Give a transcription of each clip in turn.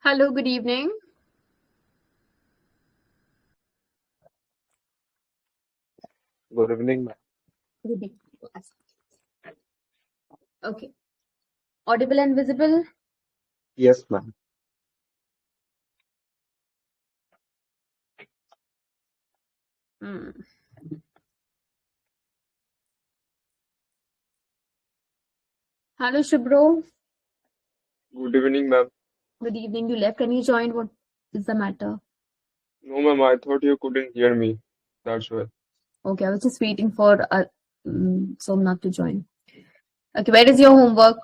Hello, good evening. Good evening, ma'am. Good evening. Okay. Audible and visible? Yes, ma'am. Hmm. Hello, Shubro. Good evening, ma'am. Good evening. You left. Can you join? What is the matter? No, ma'am, I thought you couldn't hear me. That's why. Okay, I was just waiting for Somnath to join. Okay, where is your homework?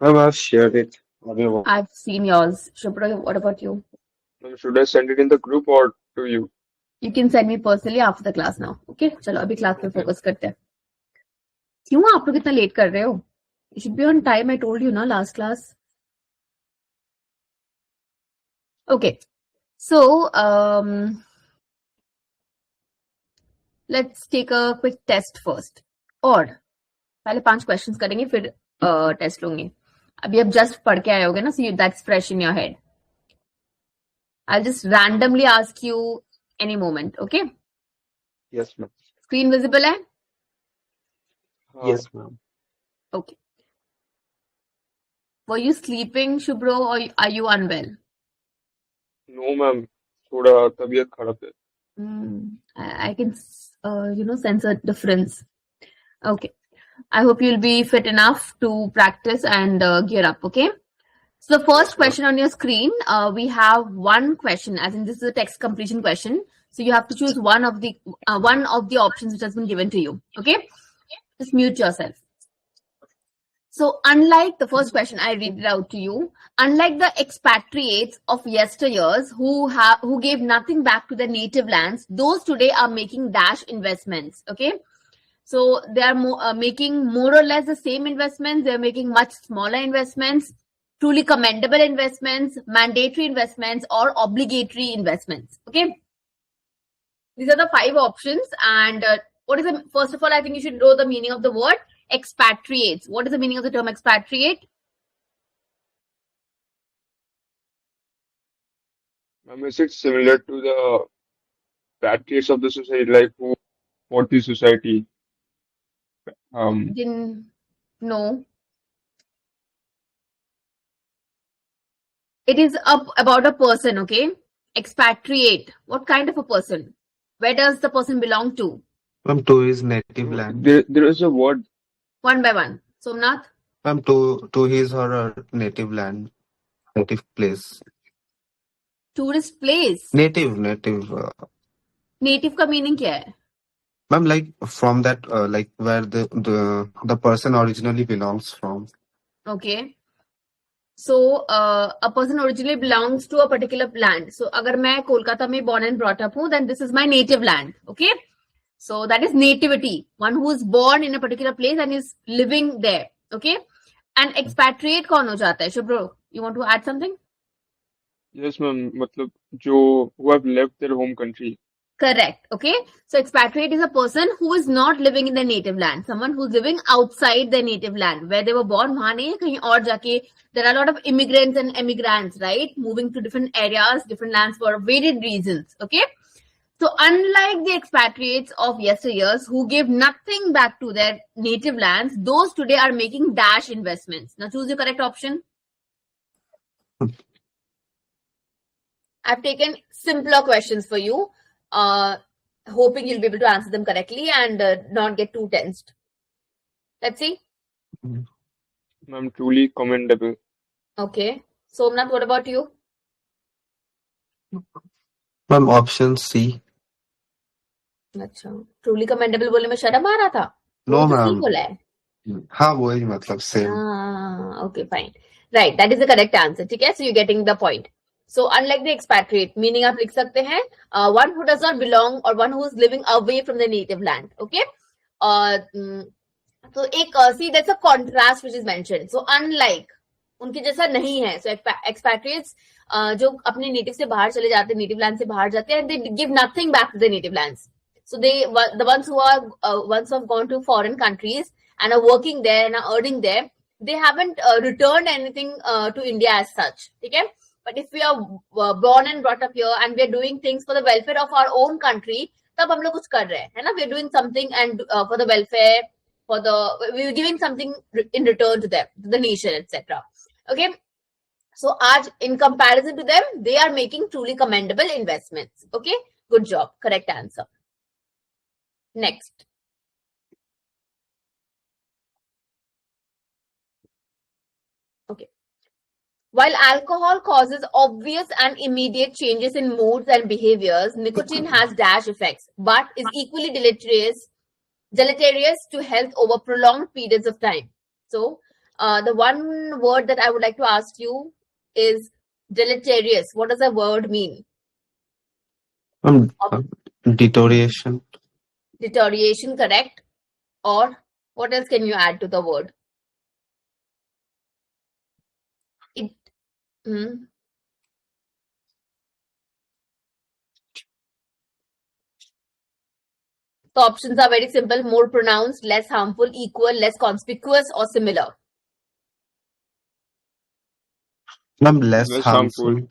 Ma'am, I've shared it. What do you want? I've seen yours. Shubro, what about you? Ma'am, should I send it in the group or to you? You can send me personally after the class now. Okay, चलो अभी class पे Okay. Focus करते हैं. क्यों आप लोग इतना late कर रहे हो? You should be on time. I told you ना last class. Okay, so let's take a quick test first. और पहले 5 क्वेश्चंस करेंगे फिर टेस्ट लूंगी. अभी आप जस्ट पढ़ के आए होगे ना, so that's fresh in your head. I'll just randomly ask you any moment, okay? Yes, ma'am. Screen visible है? Yes, ma'am. Okay. Were you sleeping, Shubro, or are you unwell? No, ma'am. थोड़ा तबीयत खराब है. I can, sense a difference. Okay. I hope you'll be fit enough to practice and gear up, okay? So the first Yes, ma'am. question on your screen, we have one question, as in this is a text completion question. So you have to choose one of the options which has been given to you. Okay, just mute yourself. So unlike the first question, I read it out to you. Unlike the expatriates of yesteryears who gave nothing back to their native lands, those today are making dash investments. Okay. So they are making more or less the same investments. They're making much smaller investments, truly commendable investments, mandatory investments, or obligatory investments. Okay. These are the 5 options. And first of all, I think you should know the meaning of the word expatriates. What is the meaning of the term expatriate? Ma'am, is it similar to the patriots of the society, like who fought the society? No. It is about a person, okay? Expatriate. What kind of a person? Where does the person belong to? To his native land. There is a word. One by one. Somnath? To his or her native land, native place. Tourist place. Native. Native का meaning क्या है? Ma'am, like from that, like where the person originally belongs from. Okay. So a person originally belongs to a particular land. So अगर मैं कोलकाता में born and brought up हूँ, then this is my native land. Okay. So that is nativity. One who is born in a particular place and is living there. Okay. And expatriate कौन हो जाता है? Shubro, you want to add something? Yes, ma'am. मतलब जो who have left their home country. Correct. Okay. So expatriate is a person who is not living in their native land. Someone who's living outside their native land. Where they were born, वहाँ नहीं है, कहीं और जाके. There are a lot of immigrants and emigrants, right? Moving to different areas, different lands for varied reasons. Okay. So unlike the expatriates of yesteryears who gave nothing back to their native lands, those today are making dash investments. Now choose the correct option. I've taken simpler questions for you, hoping you'll be able to answer them correctly and not get too tensed. Let's see. Ma'am, truly commendable. Okay. Somnath, what about you? Ma'am, option C. अच्छा, truly commendable बोलने में शर्म आ रहा था? No, वो तो ma'am. C बोला है. हाँ, वही मतलब same. Okay, fine. Right, that is the correct answer. ठीक है, so you're getting the point. So unlike the expatriate, meaning आप लिख सकते हैं one who does not belong or one who is living away from the native land. Okay. So एक see that's a contrast which is mentioned. So unlike उनके जैसा नहीं है. So expatriates जो अपने नेटिव से बाहर चले जाते हैं, नेटिव लैंड से बाहर जाते हैं, they give nothing back to their native lands. So the ones who have gone to foreign countries and are working there and are earning there, they haven't returned anything to India as such. Okay, but if we are born and brought up here and we are doing things for the welfare of our own country, तब हम लोग कुछ कर रहे हैं, है ना? We are doing something and for the welfare, for the we are giving something in return to them, to the nation, etc. Okay, so आज in comparison to them, they are making truly commendable investments. Okay, good job, correct answer. Next. Okay. While alcohol causes obvious and immediate changes in moods and behaviors, nicotine has dash effects, but is equally deleterious to health over prolonged periods of time. So, the one word that I would like to ask you is deleterious. What does the word mean? Deterioration. Deterioration, correct? Or what else can you add to the word? The options are very simple: more pronounced, less harmful, equal, less conspicuous, or similar. Ma'am, less harmful.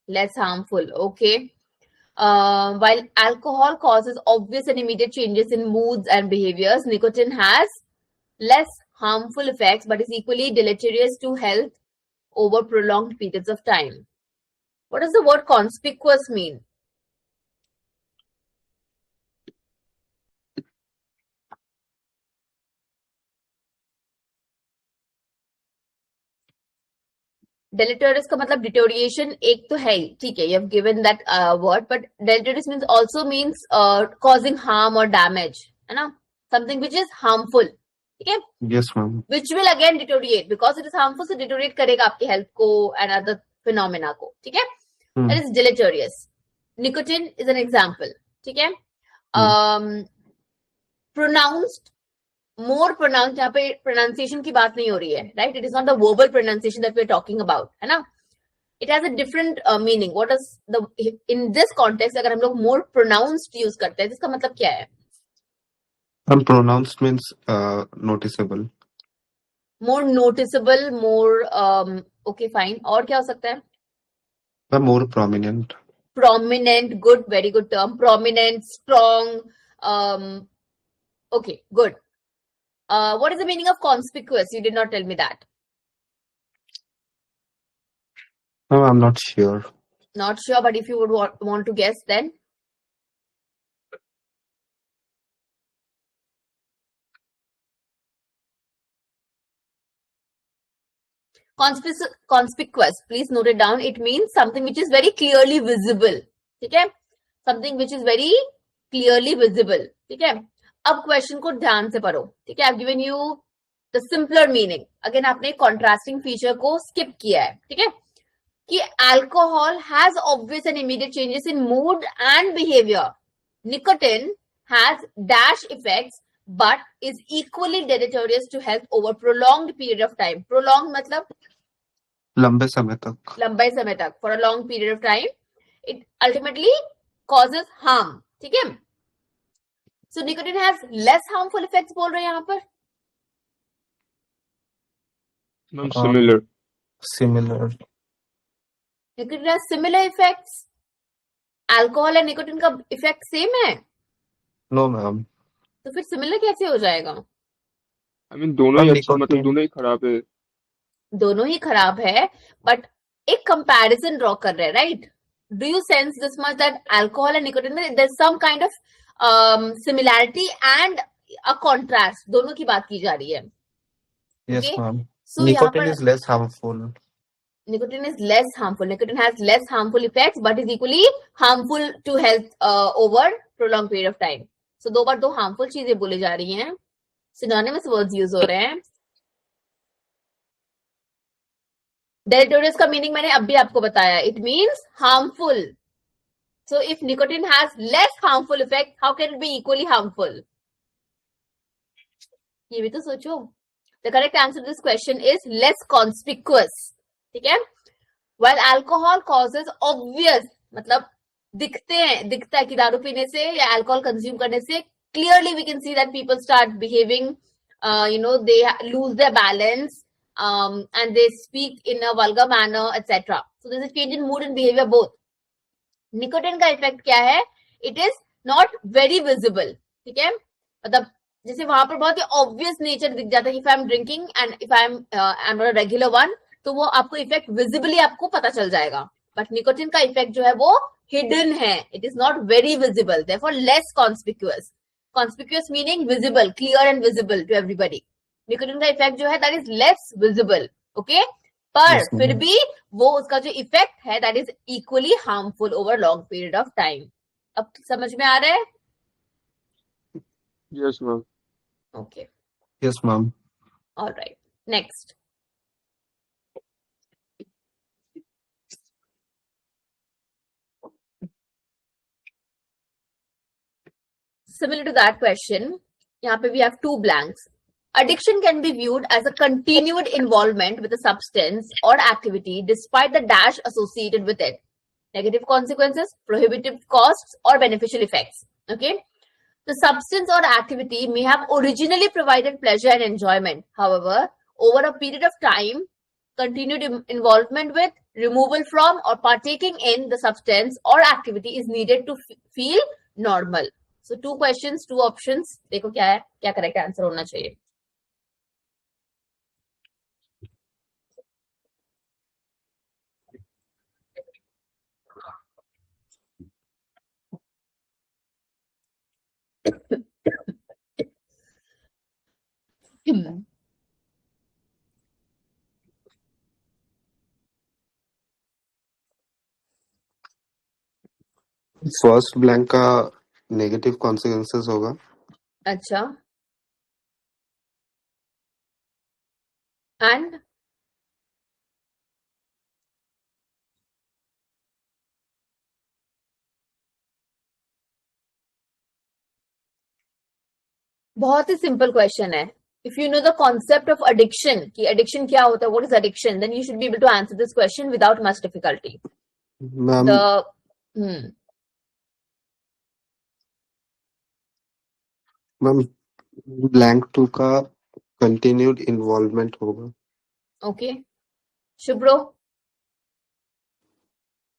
Less harmful, okay. While alcohol causes obvious and immediate changes in moods and behaviors, nicotine has less harmful effects but is equally deleterious to health over prolonged periods of time. What does the word conspicuous mean? Deleterious का मतलब deterioration एक तो है ही, ठीक है, you have given that word, but deleterious means also means causing harm or damage, है ना? Something which is harmful, ठीक है? Yes, ma'am. Which will again deteriorate because it is harmful, so deteriorate करेगा आपकी health को and other phenomena को, ठीक है? That is deleterious. Nicotine is an example, ठीक है? Pronounced, more pronounced, यहाँ पे pronunciation की बात नहीं हो रही है, right? It is not the verbal pronunciation that we are talking about, है ना? It has a different meaning. What is the in this context? अगर हम लोग more pronounced use करते हैं, इसका मतलब क्या है? Pronounced means noticeable. More noticeable, more okay, fine. और क्या हो सकता है? More prominent. Prominent, good, very good term. Prominent, strong. Okay, good. What is the meaning of conspicuous? You did not tell me that. No, I'm not sure. Not sure, but if you would want to guess, then conspicuous. Please note it down. It means something which is very clearly visible. ठीक है? Something which is very clearly visible. ठीक है? अब question को ध्यान से पढ़ो. ठीक है? I've given you the simpler meaning. Again, आपने contrasting feature को skip किया है. ठीक है? कि alcohol has obvious and immediate changes in mood and behavior. Nicotine has dash effects but is equally deleterious to health over prolonged period of time. Prolonged मतलब लंबे समय तक. लंबे समय तक, for a long period of time. It ultimately causes harm. ठीक है? So nicotine has less harmful effects बोल रहे हैं यहाँ पर. Similar. Similar. Nicotine has similar effects. Alcohol and nicotine का effect same है. No, ma'am. तो फिर similar कैसे हो जाएगा? I mean दोनों ही अच्छा, मतलब दोनों ही खराब है. दोनों ही खराब है, but एक comparison draw कर रहे हैं, right? Do you sense this much that alcohol and nicotine में there's some kind of similarity and a contrast? दोनों की बात की जा रही है. Yes, Okay? ma'am. So Nicotine is less harmful. Nicotine is less harmful. Nicotine has less harmful effects, but is equally harmful to health over prolonged period of time. So दो बार दो harmful चीजें बोली जा रही हैं. Synonymous words use हो रहे हैं. Deleterious का meaning मैंने अभी आपको बताया. It means harmful. So if nicotine has less harmful effect, how can it be equally harmful? ये भी तो सोचो. The correct answer to this question is less conspicuous. ठीक है? While alcohol causes obvious, मतलब दिखता है कि दारू पीने से या alcohol consume करने से clearly we can see that people start behaving, they lose their balance, and they speak in a vulgar manner, etc. So there's a change in mood and behavior both. Nicotine का effect क्या है? It is not very visible. ठीक है, मतलब जैसे वहां पर बहुत ही ऑब्वियस नेचर दिख जाता है कि if I am drinking and if I am not a regular one, तो वो आपको इफेक्ट विजिबली आपको पता चल जाएगा. बट निकोटिन का इफेक्ट जो है वो हिडन है. It is not very visible, therefore less conspicuous. Conspicuous meaning visible, clear and visible to everybody. Nicotine का इफेक्ट जो है that is less visible. Okay, पर Yes, फिर ma'am. भी वो उसका जो इफेक्ट है that is equally harmful over long period of time. अब समझ में आ रहा है? Yes, ma'am. Okay, Yes, ma'am. Alright. Next. Similar to that question, यहाँ पे we have two blanks. Addiction can be viewed as a continued involvement with a substance or activity despite the dash associated with it. Negative consequences, prohibitive costs, or beneficial effects. Okay? The substance or activity may have originally provided pleasure and enjoyment. However, over a period of time, continued involvement with, removal from, or partaking in the substance or activity is needed to feel normal. So, two questions, two options. देखो क्या है, क्या correct answer होना चाहिए. First blank का negative consequences होगा. अच्छा, and बहुत ही सिंपल क्वेश्चन है. If you know the concept of addiction, कि addiction क्या होता है, what is addiction, then you should be able to answer this question without much difficulty. Ma'am ma'am blank 2 का continued involvement होगा. Okay, Shubro.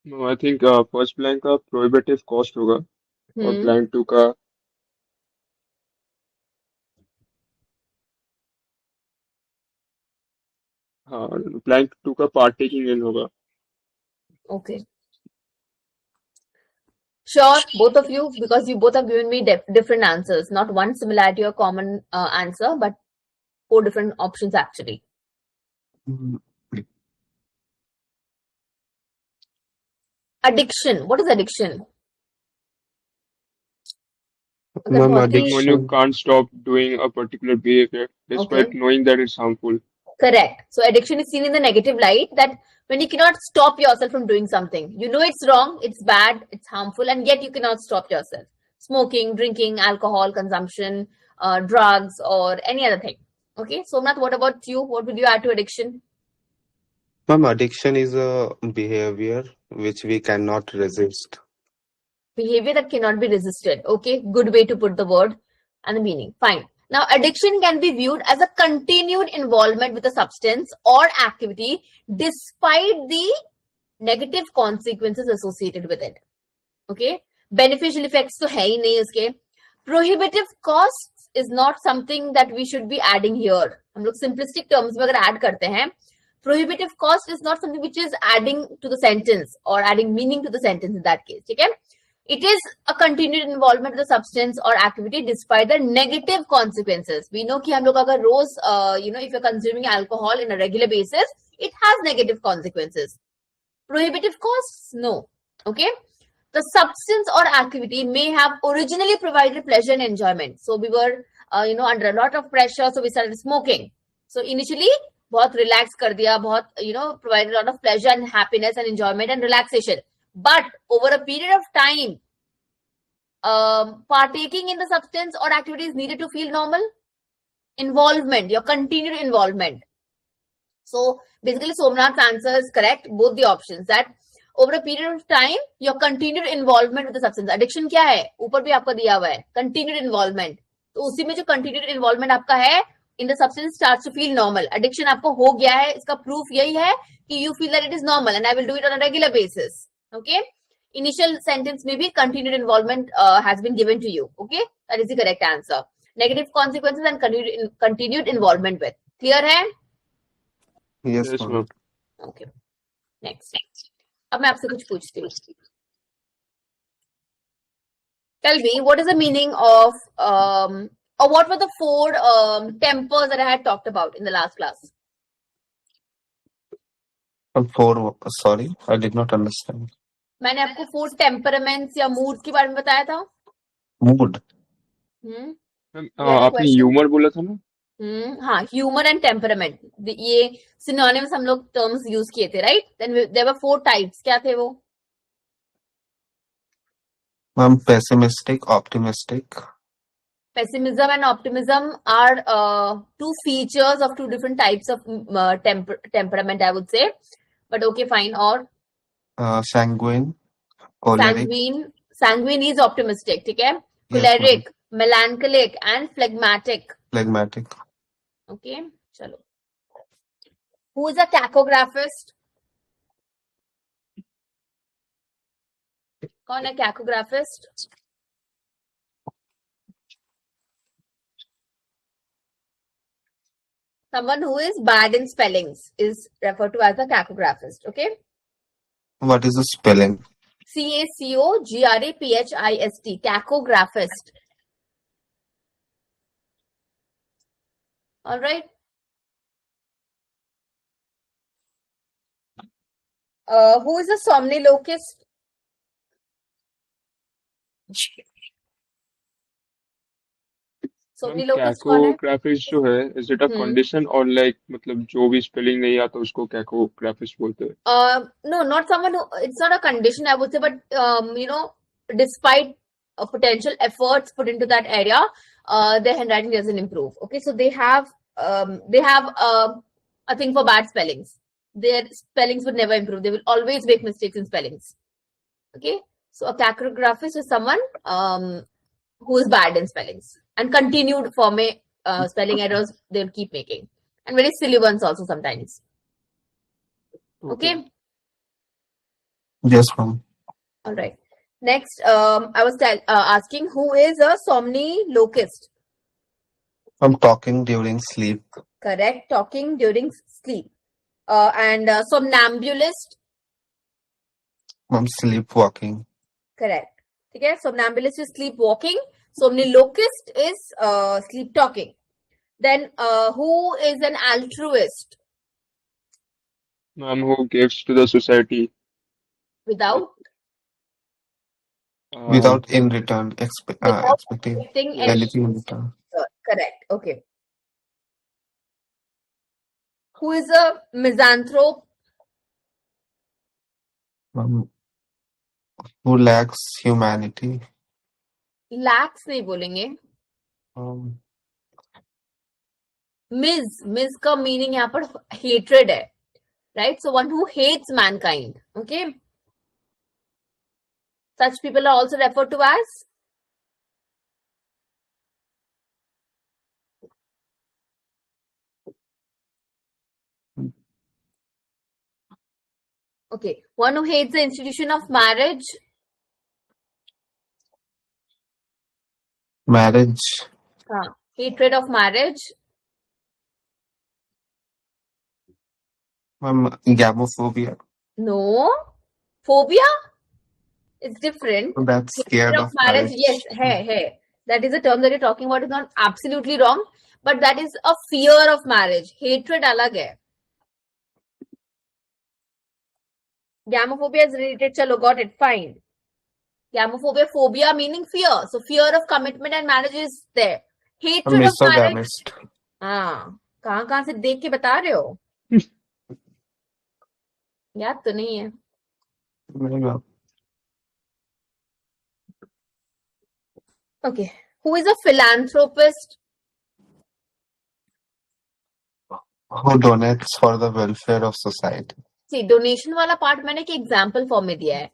No, I think first blank का prohibitive cost होगा और Hmm. blank 2 का हाँ blank 2 का partaking in होगा. Okay. Sure, both of you, because you both have given me different answers, not one similarity or common answer, but four different options actually. Addiction. What is addiction? अगर ma'am बहुत ही When you addiction can't stop doing a particular behavior despite Okay. knowing that it's harmful. Correct. So addiction is seen in the negative light, that when you cannot stop yourself from doing something, you know it's wrong, it's bad, it's harmful, and yet you cannot stop yourself. Smoking, drinking, alcohol consumption, drugs, or any other thing. Okay. Somnath, what about you? What would you add to addiction? Ma'am addiction is a behavior which we cannot resist. Behavior that cannot be resisted. Okay. Good way to put the word and the meaning. Fine. Now, addiction can be viewed as a continued involvement with a substance or activity despite the negative consequences associated with it. Okay. Beneficial effects तो है ही नहीं उसके. Prohibitive costs is not something that we should be adding here. हम लोग simplistic terms में अगर add करते हैं, prohibitive cost is not something which is adding to the sentence or adding meaning to the sentence in that case. ठीक है? It is a continued involvement with the substance or activity despite the negative consequences. We know कि हम लोग अगर रोज, if you're consuming alcohol in a regular basis, it has negative consequences. Prohibitive costs, no. Okay. The substance or activity may have originally provided pleasure and enjoyment. So we were, under a lot of pressure, so we started smoking. So initially, बहुत relax कर दिया, बहुत, provided a lot of pleasure and happiness and enjoyment and relaxation. But over a period of time, partaking in the substance or activity is needed to feel normal. Involvement, your continued involvement. So basically, Somnath's answer is correct. Both the options, that over a period of time, your continued involvement with the substance. Addiction क्या है? ऊपर भी आपका दिया हुआ है. Continued involvement. तो उसी में जो continued involvement आपका है, in the substance starts to feel normal. Addiction आपको हो गया है, इसका proof यही है कि you feel that it is normal and I will do it on a regular basis. Okay. Initial sentence may be continued involvement has been given to you. Okay. That is the correct answer. Negative consequences and continued involvement with. Clear है? Yes, Yes, ma'am. ma'am. Okay. Next. अब मैं आपसे कुछ पूछती हूँ. Tell me, what is the meaning of or what were the four tempers that I had talked about in the last class? Sorry, I did not understand. मैंने आपको 4 temperaments या moods के बारे में बताया था. Mood. Hmm. Ma'am, You had a आपने question? Humour बोला था ना? हाँ, humor and temperament. ये synonymous हम लोग terms use किए थे, right? Then there were 4 types. क्या थे वो? Ma'am, pessimistic, optimistic. Pessimism and optimism are 2 features of 2 different types of temperament, I would say. But okay, fine. Or Sanguine, choleric. Sanguine is optimistic, ठीक है? Yes, Choleric, melancholic, and phlegmatic. Phlegmatic. Okay, chalo. Who is a cacographist? कौन है cacographist? Someone who is bad in spellings is referred to as a cacographist. Okay. What is the spelling? cacographist. Cacographist. All right. Who is a somnologist? Somnologist कौन है? कैकोग्राफिस्ट जो है, is it a condition और like मतलब जो भी spelling नहीं आता उसको कैकोग्राफिस्ट बोलते हैं? No, not someone who, it's not a condition, I would say, but despite potential efforts put into that area, their handwriting doesn't improve. Okay, so they have a thing for bad spellings. Their spellings would never improve. They will always make mistakes in spellings. Okay, so a cacographist is someone who is bad in spellings and continued for spelling errors they'll keep making, and very silly ones also sometimes. Okay. Yes, ma'am. All right. Next, I was asking who is a somnologist? I'm talking during sleep. Correct. Talking during sleep. And somnambulist. I'm sleepwalking. Correct. Okay. Somnambulist is sleepwalking. Somnologist is sleep talking. Then who is an altruist? Ma'am, who gives to the society Without Without in return without expecting expecting anything in return. correct. Okay. Who is a misanthrope? Who lacks humanity. Lacks नहीं बोलेंगे. Miz का meaning यहाँ पर hatred है, right? So one who hates mankind. Okay. Such people are also referred to as okay. One who hates the institution of marriage. Marriage. Hatred of marriage. Gamophobia. No. Phobia? It's different. That's scared Hatred of marriage. Yes, hai. That is the term that you're talking about. Is not absolutely wrong, but that is a fear of marriage. Hatred alag hai. Gamophobia is related. Chalo, got it. Fine. Gamophobia, phobia meaning fear. So fear of commitment and marriage is there. Hatred of marriage. कहाँ से देख के बता रहे हो? याद तो नहीं है. Okay. Who is a philanthropist? Who donates for the welfare of society. See, donation वाला part मैंने एक example form में दिया है.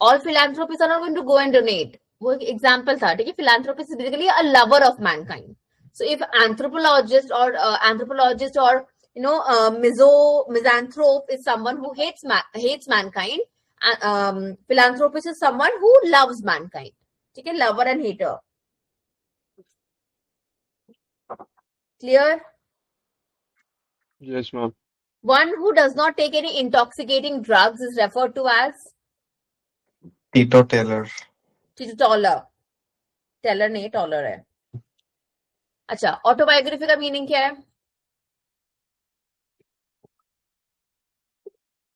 All philanthropists are not going to go and donate. वो एक example था, ठीक है? Philanthropist is basically a lover of mankind. So if anthropologist or misanthrope is someone who hates mankind, philanthropist is someone who loves mankind. ठीक है, lover and hater. Clear? Yes, ma'am. One who does not take any intoxicating drugs is referred to as teetotaler. teetotaler. Teller नहीं, taller है. अच्छा, autobiography का meaning क्या है?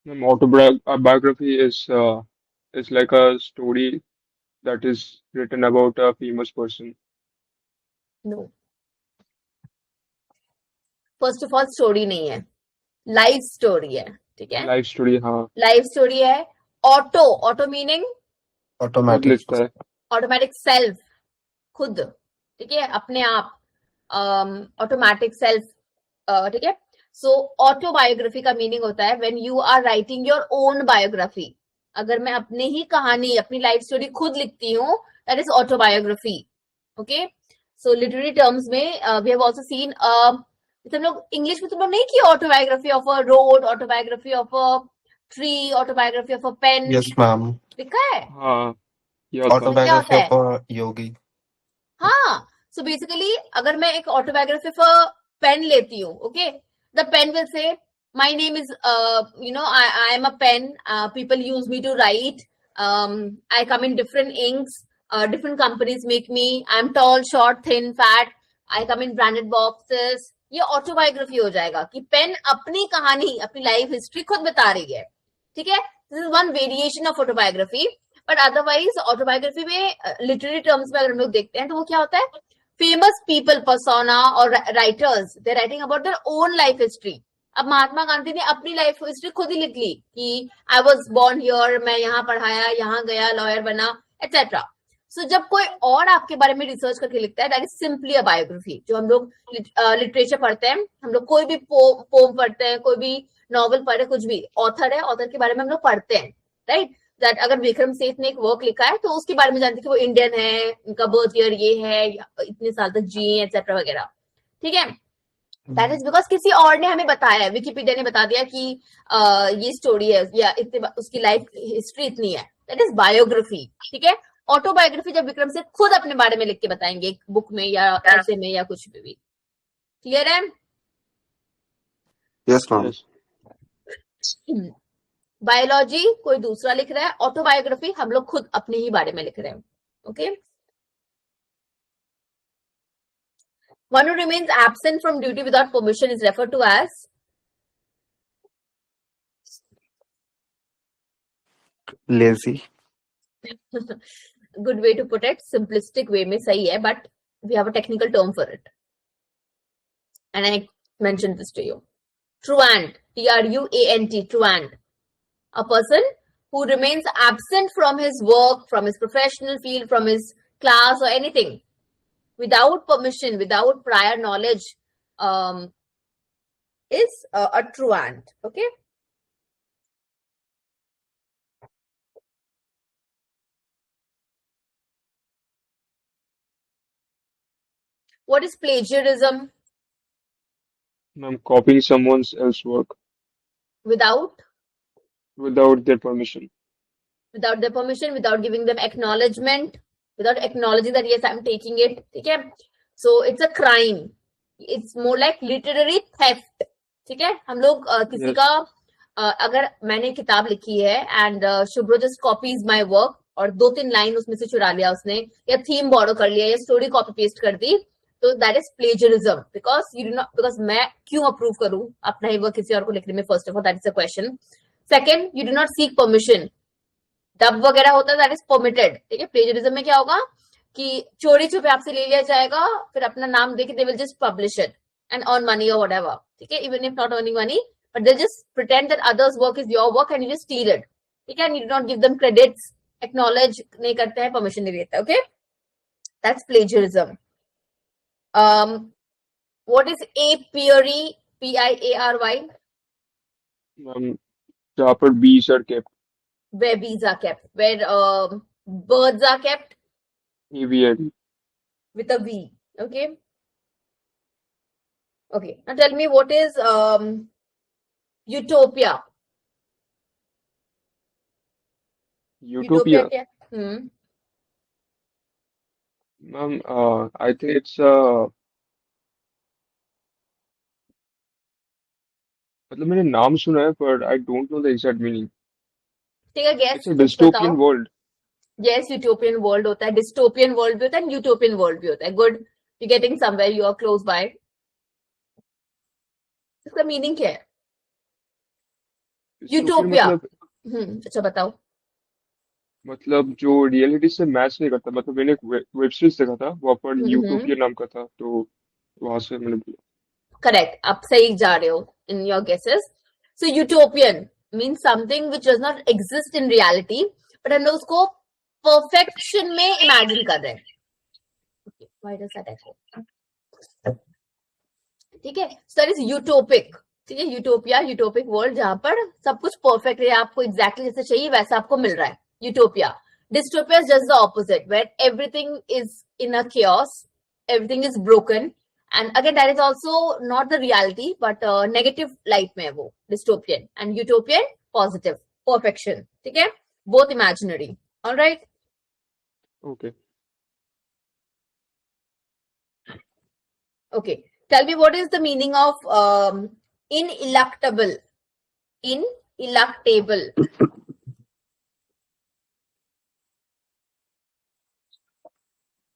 Ma'am, autobiography is like a story that is written about a famous person. No, first of all story नहीं है, life story है. ठीक है, Life story, हाँ. लाइफ स्टोरी है. ऑटो मीनिंग खुद Automatic. लिखता है. ऑटोमेटिक, सेल्फ, खुद. ठीक है, अपने आप, ऑटोमेटिक सेल्फ. ठीक है. सो ऑटोबायोग्राफी का मीनिंग होता है when you are writing your own biography. अगर मैं अपनी ही कहानी, अपनी लाइफ स्टोरी खुद लिखती हूँ, that is autobiography. Okay. So literary terms में वी हैव आल्सो सीन, तुम लोग इंग्लिश में तुम लोग नहीं किया autobiography of a road, autobiography of a tree, autobiography of a pen? Yes, ma'am. लिखा है? हाँ, ये होता है. Autobiography होता of a yogi. हाँ. सो बेसिकली अगर मैं एक ऑटोबायोग्राफी ऑफ अ पेन लेती हूँ, okay, the pen will say my name is I am a pen, people use me to write, I come in different inks, different companies make me, I am tall, short, thin, fat, I come in branded boxes. ये autobiography हो जाएगा कि pen अपनी कहानी, अपनी life history खुद बता रही है. ठीक है, this is one variation of autobiography. But otherwise autobiography में लिटरेरी टर्म्स में अगर हम लोग देखते हैं तो वो क्या होता है, फेमस पीपल, पर्सोना और writers, they writing about their own life history. अब महात्मा गांधी ने अपनी लाइफ हिस्ट्री खुद ही लिख ली कि आई वॉज बॉर्न हियर, मैं यहाँ पढ़ाया, यहाँ गया, लॉयर बना, एटसेट्रा. सो जब कोई और आपके बारे में रिसर्च करके लिखता है, that is simply a biography. जो हम लोग लिटरेचर पढ़ते हैं, हम लोग कोई भी पोम पढ़ते हैं, कोई भी नॉवल पढ़े, कुछ भी, ऑथर है, ऑथर के बारे में हम लोग पढ़ते हैं, राइट. दैट अगर विक्रम सेठ ने एक वर्क लिखा है तो उसके बारे में जानते हैं कि वो इंडियन है, उनका बर्थ ईयर ये है, इतने साल तक जिए, एटसेट्रा वगैरह. ठीक है, दैट इज बिकॉज किसी और ने हमें बताया, विकिपीडिया ने बता दिया कि ये स्टोरी है या इतने उसकी लाइफ हिस्ट्री इतनी है, दैट इज बायोग्राफी. ठीक है. ऑटोबायोग्राफी जब विक्रम से खुद अपने बारे में लिख के बताएंगे एक बुक में या ऐसे में या कुछ भी. क्लियर है? Yes, ma'am. Yes. बायोलॉजी कोई दूसरा लिख रहा है, ऑटोबायोग्राफी हम लोग खुद अपने ही बारे में लिख रहे हैं. Okay. One who remains absent from duty without permission is referred to as Lazy. good way to put it, simplistic way में सही है, but we have a technical term for it, and I mentioned this to you. Truant, Truant, truant, a person who remains absent from his work, from his professional field, from his class or anything, without permission, without prior knowledge, is a truant. Okay. What is plagiarism? Ma'am, copying someone else's work Without their permission. without their permission, without giving them acknowledgement, without acknowledging that yes, I'm taking it. ठीक है. So it's a crime. It's more like literary theft. ठीक है. हम लोग किसी Yes. का अगर मैंने किताब लिखी है and Shubhro just copies my work और 2-3 लाइन उसमें से चुरा लिया उसने, या थीम बॉरो कर लिया, या स्टोरी कॉपी पेस्ट कर दी, तो दैट इज प्लेजरिज्म. बिकॉज मैं क्यों अप्रूव करूं अपना ही वर्क किसी और को लिखने में? First of all that is a question. Second, you do not seek permission. Dub वगैरह होता है, दैट इज परमिटेड. ठीक है. प्लेजरिज्म में क्या होगा कि चोरी छुपे आपसे ले लिया जाएगा, फिर अपना नाम देके they will just publish it and earn money और व्हाटएवर. ठीक है. Even if not earning money, but they'll just pretend that others' work is your work and you just steal it. ठीक है. And you do not give them credits, acknowledge नहीं करते हैं, permission नहीं देते. Okay, that's plagiarism. What is apiary? Piary? जहाँ पर bees are kept. Where bees are kept, where birds are kept AVM. with a V. Okay. Okay. Now tell me what is utopia? Utopia. क्या है? Ma'am, I think it's मतलब मैंने नाम सुना है पर I don't know the exact meaning. ठीक है, It's guess a कुछ बताओ. dystopian world. Yes, utopian world होता है, डिस्टोपियन वर्ल्ड भी होता है, यूटोपियन वर्ल्ड भी होता है. Good, you getting somewhere, you are close by. इसका मीनिंग क्या है? Dystopian utopia. मतलब अच्छा बताओ. मतलब जो रियलिटी से मैच नहीं करता. मतलब मैंने एक वेब सीरीज देखा था वहाँ पर यूटोपिया नाम का था तो वहां से मैंने बोला. करेक्ट, आप सही जा रहे हो in your guesses. So utopian means something which does not exist in reality, but हम लोग उसको परफेक्शन में इमेजिन कर रहे हैं. व्हाई डज दैट एको? ठीक है, सो दैट इज यूटोपिक. ठीक है, यूटोपिया, यूटोपिक वर्ल्ड जहां पर सब कुछ परफेक्ट है, आपको एग्जैक्टली जैसे चाहिए वैसा आपको मिल रहा है. Utopia. Dystopia is just the opposite, where everything is in a chaos, everything is broken. And again, that is also not the reality, but negative light में है वो dystopian, and utopian positive, perfection. ठीक है, both imaginary. All right. Okay. Okay. Tell me what is the meaning of ineluctable. Ineluctable.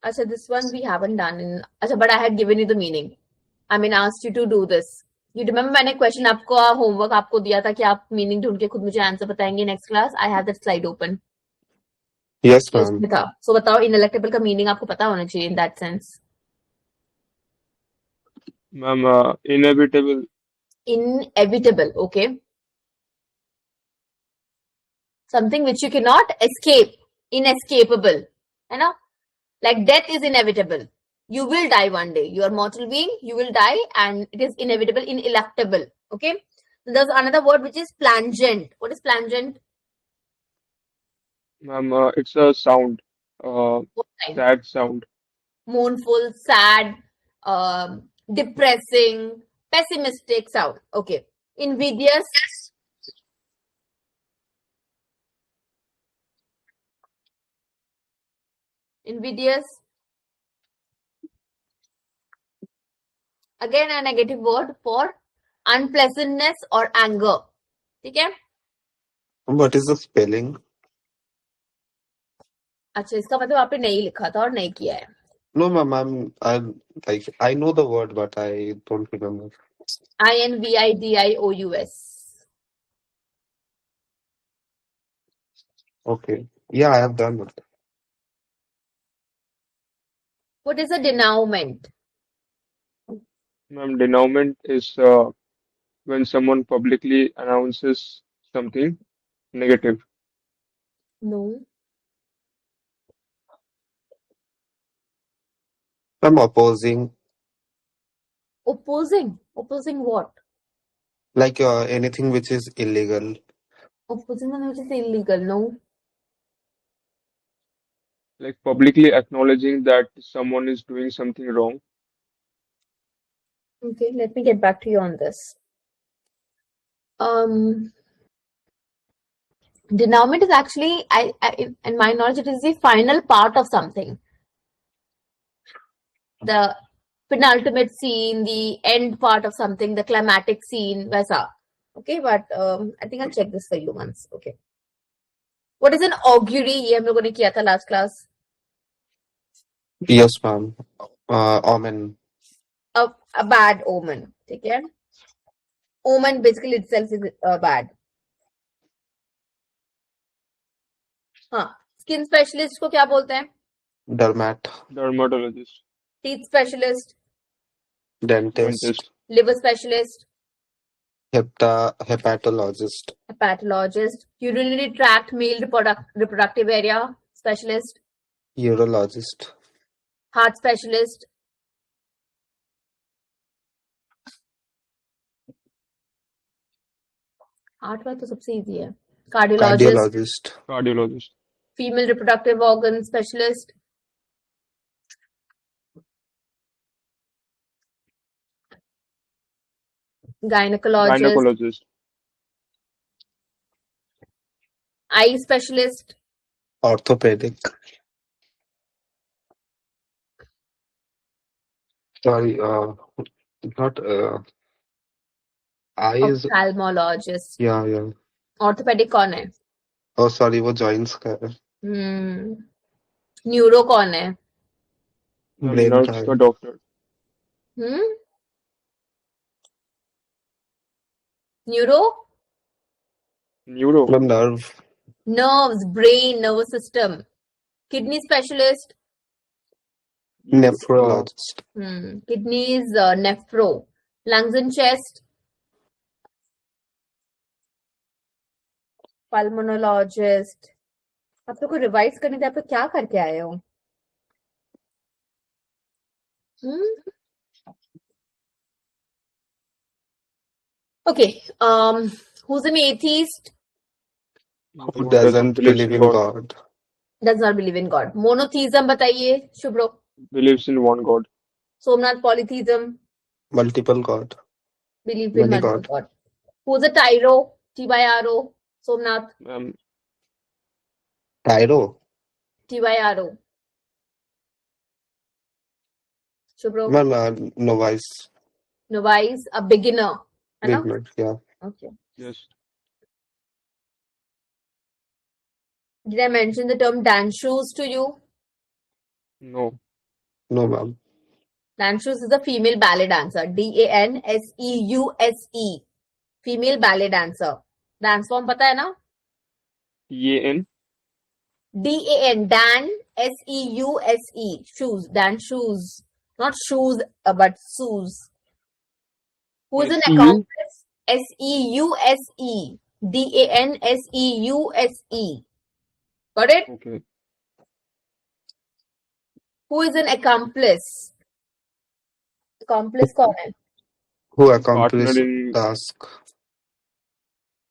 Acha, this one we haven't done in. Acha, but I had given you the meaning. I mean, asked you to do this. You remember मैंने question आपको homework आपको दिया था कि आप meaning ढूंढ के खुद मुझे आंसर बताएंगे next class. I have that slide open. Yes, तो ma'am. उसमें था. सो बताओ, इनएलेक्टेबल का मीनिंग आपको पता होना चाहिए in that sense. Ma'am, inevitable. Inevitable. Okay. Something which you cannot escape. Inescapable. है ना? Like death is inevitable. You will die one day. You are mortal being. You will die, and it is inevitable, ineluctable. Okay. So there's another word which is plangent. What is plangent? Ma'am, it's a sound. What kind? Sad sound. Mournful, sad, depressing, pessimistic sound. Okay. Invidious. Invidious. Again, a negative word for unpleasantness or anger. ठीक है. What is the spelling? अच्छा, इसका मतलब आपने नहीं लिखा था और नहीं किया है. No, ma'am. I know the word, but I don't remember. Invidious. Okay. Yeah, I have done it. What is a denouement? Ma'am, denouement is when someone publicly announces something negative. No. I'm opposing, Opposing. Opposing what? like anything which is illegal. Opposing which is illegal. No. Like publicly acknowledging that someone is doing something wrong. Okay, let me get back to you on this. Denouement is actually, in my knowledge, it is the final part of something. The penultimate scene, the end part of something, the climatic scene, वैसा. Okay, but I think I'll check this for you once. Okay. What is an augury? ये हम लोगों ने किया था last class. Yes, ma'am. Omen. A bad omen. ठीक है. Omen basically itself is bad. हाँ. Skin specialist को क्या बोलते हैं? Dermatologist. Teeth specialist. Dentist. Liver specialist. Hepatologist. Hepatologist. Urinary tract, male reproductive area specialist. Urologist. Heart specialist. Heart वाला तो सबसे easy है. Cardiologist. Cardiologist. Female reproductive organ specialist. Gynecologist. Gynecologist. Eye specialist. Orthopedic. Sorry, not eyes. Ophthalmologist. Yeah. Orthopedic कौन है? Oh, sorry, वो joints का है. Neuro कौन है? Brain नर्स का का है. डॉक्टर. Neuro neuro. मतलब nerve. nerves, brain, nervous system. Kidney specialist. Nephrologist. Kidneys, nephro. Lungs and chest. Pulmonologist. आप लोग को रिवाइज करने थे, आप लोग क्या करके आए हो? Okay. Who's an atheist? Who doesn't believe in God? Does not believe in God. Monotheism बताइए, शुभ्रो. Believes in one God. Somnath, polytheism. Multiple God. Believe in Many multiple God. Who's a tyro? T-Y-R-O. Somnath. Tyro. T-Y-R-O. Shubhro. Ma'am, novice. Novice, a beginner. है ना? Beginner, yeah. Okay. Yes. Did I mention the term Dan shoes to you? No. No, ma'am. Dan shoes is a female ballet dancer. D-A-N-S-E-U-S-E. Female ballet dancer. Dance form पता है ना? T-A-N. D-A-N. Dan, S-E-U-S-E. Shoes. Dan shoes. Not shoes, but shoes. Who is an accomplice? S-E-U-S-E. D-A-N-S-E-U-S-E. Got it? Okay. Who is an accomplice? Accomplice कौन है? Who accomplished Partner in- task.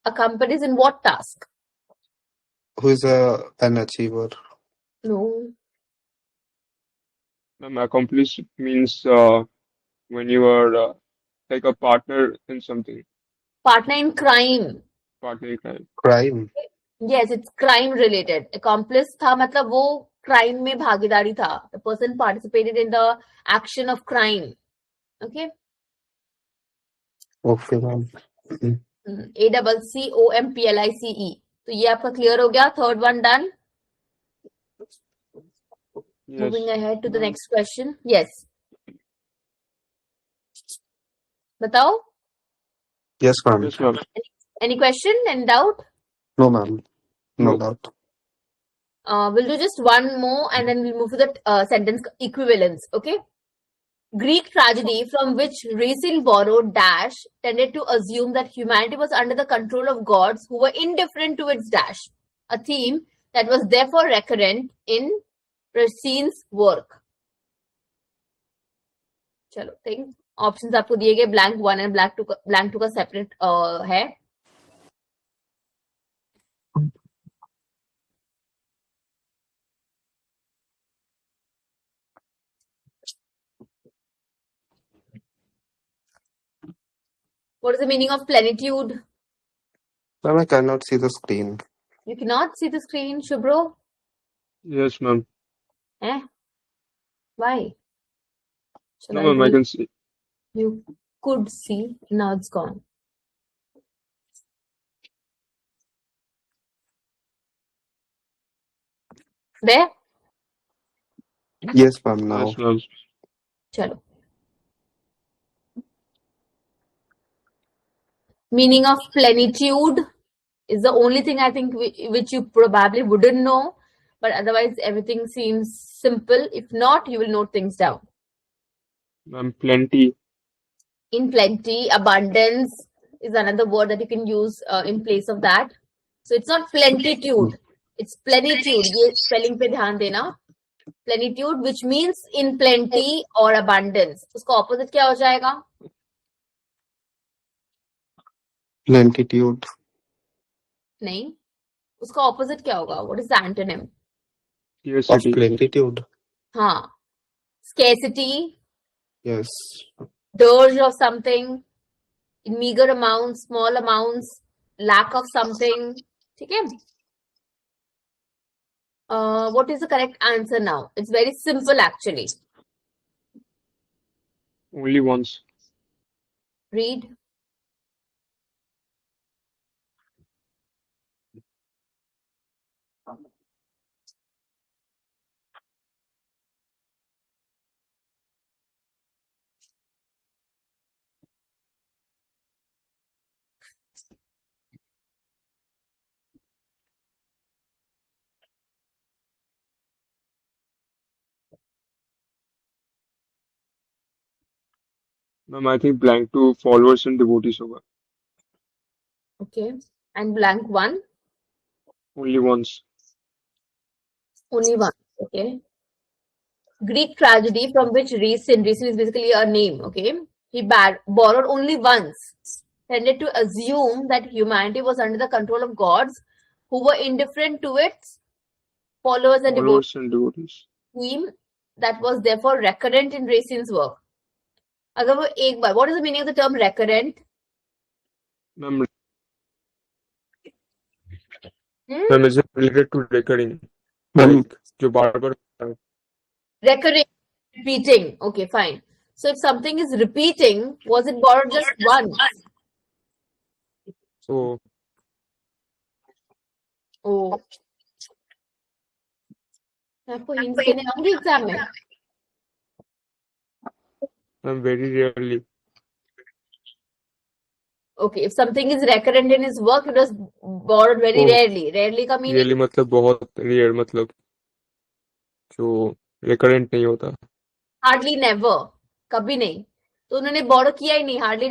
Accomplice in what task? Who is an achiever. No. Accomplice means when you are like a partner in something. Partner in crime. Partner in crime. Crime. Yes, it's crime related. Accomplice था मतलब वो crime में भागीदारी था. The person participated in the action of crime. Okay? Okay, ma'am. A-C-C-O-M-P-L-I-C-E. तो ये आपका clear हो गया. Third one done. Yes. Moving ahead to the next question. Yes. बताओ. Yes, ma'am. Yes, ma'am. Any question? Any doubt? No, ma'am. No No. doubt. We'll do just one more and then we'll move to the sentence equivalence. Okay. Greek tragedy from which Racine borrowed dash tended to assume that humanity was under the control of gods who were indifferent to its dash, a theme that was therefore recurrent in Racine's work. चलो think options आपको दिए गए blank 1 and blank 2 का separate है. What is the meaning of plenitude? Ma'am, I cannot see the screen. You cannot see the screen, Shubhro. Yes, ma'am. Why? Shall No, I ma'am, I read? can see. You could see, now it's gone. There? Yes, ma'am, now. Yes, ma'am. Chalo. Meaning of plenitude is the only thing I think which you probably wouldn't know, but otherwise everything seems simple. If not, you will note things down. Ma'am, plenty. In plenty, abundance is another word that you can use in place of that. So it's not plenitude, it's plenitude. ये spelling पे ध्यान देना. Plenitude, which means in plenty or abundance. उसका opposite क्या हो जाएगा? Plentitude. नहीं, उसका opposite क्या होगा? What is the antonym? Of Scarcity. plenitude. हाँ, scarcity, Yes. dirge of something, in meager amounts, small amounts, lack of something. ठीक है? What is the correct answer now? It's very simple actually. Only once. Read. Ma'am I think blank to followers and devotees होगा. Okay. And blank one? Only once. Only one. Okay. Greek tragedy from which Racine is basically a name. Okay. He borrowed only once. Tended to assume that humanity was under the control of gods who were indifferent to its followers and Followers and devotees. theme that was therefore recurrent in Racine's work. अगर वो एक बार, what is the meaning of the term recurrent? Ma'am, ma'am, is it related to recurring? Like, जो बार-बार Recurring, repeating. Okay, fine. So if something is repeating, was it borrowed just once? So, Oh. आपको hints देने आऊंगी exam में. ma'am, very rarely. Okay, if something is recurrent in his work, it was borrowed very Oh. rarely. Rarely का meaning Really मतलब बहुत rare मतलब जो recurrent नहीं होता. hardly never, कभी नहीं. तो उन्होंने borrow किया ही नहीं, hardly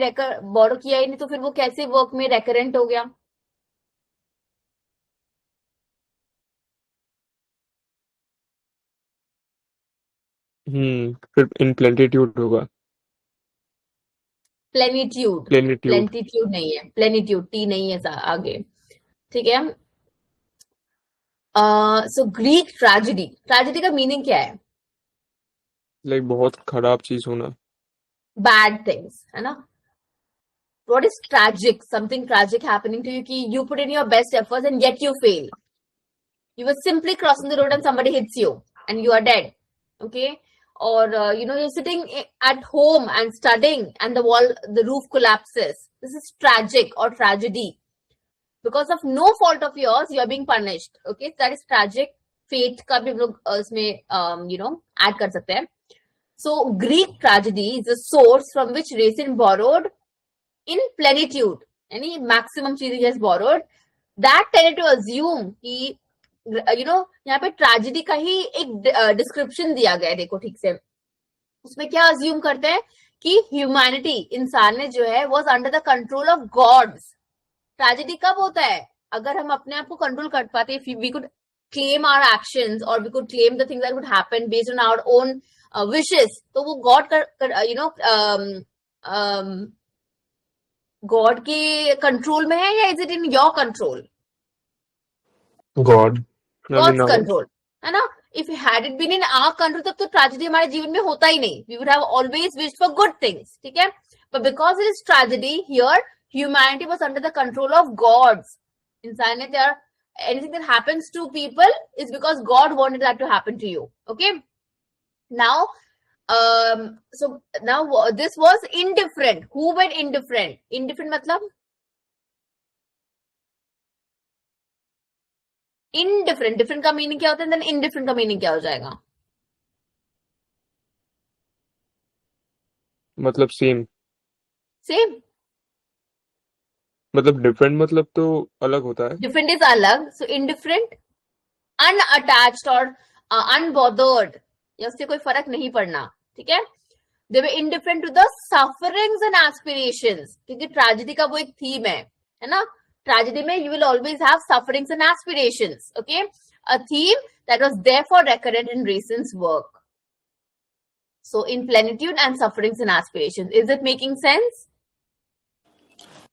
borrow किया ही नहीं, तो फिर वो कैसे work में recurrent हो गया? फिर in plenitude होगा. Plenitude. Plenitude. Plenitude नहीं है. Plenitude, T नहीं है आगे. ठीक है? So Greek tragedy. Tragedy का meaning क्या है? Like बहुत खराब चीज होना. Bad things, है ना? What is tragic? Something tragic happening to you कि you put in your best efforts and yet you fail. You were simply crossing the road and somebody hits you and you are dead. Okay? Or, you're sitting at home and studying and the roof collapses. This is tragic or tragedy. Because of no fault of yours, you are being punished. Okay? So that is tragic. Fate का भी हम लोग इसमें, add कर सकते हैं. So, Greek tragedy is a source from which Racine borrowed in plenitude. Any maximum cheese he has borrowed. That tended to assume कि यहाँ पे ट्रेजेडी का ही एक डिस्क्रिप्शन दिया गया है. देखो ठीक से, उसमें क्या अज्यूम करते हैं कि ह्यूमैनिटी, इंसान ने जो है, was under the control of gods. Tragedy कब होता है? अगर हम अपने आप को कंट्रोल कर पाते, if we could claim our actions और we could claim the things that would happen based on our own wishes, तो वो गॉड गॉड के कंट्रोल में है या is it in your control? God. God's control, है ना? If had it been in our control, तब तो tragedy हमारे जीवन में होता ही नहीं. We would have always wished for good things, ठीक है? But because it is tragedy, here humanity was under the control of gods. इंसान ने anything that happens to people is because God wanted that to happen to you. Okay? Now, so now this was indifferent. Who went indifferent? Indifferent मतलब indifferent. Different का meaning क्या होता है? Then indifferent का meaning क्या हो जाएगा? मतलब सेम. Same. मतलब डिफरेंट मतलब तो अलग होता है. Different is अलग. So indifferent, unattached और unbothered. या उससे कोई फर्क नहीं पड़ना. ठीक है? They were indifferent to the sufferings and aspirations. क्योंकि tragedy का वो एक थीम है ना? Tragedy में you will always have sufferings and aspirations. Okay? A theme that was therefore recurrent in Racine's work. So in plenitude and sufferings and aspirations. Is it making sense?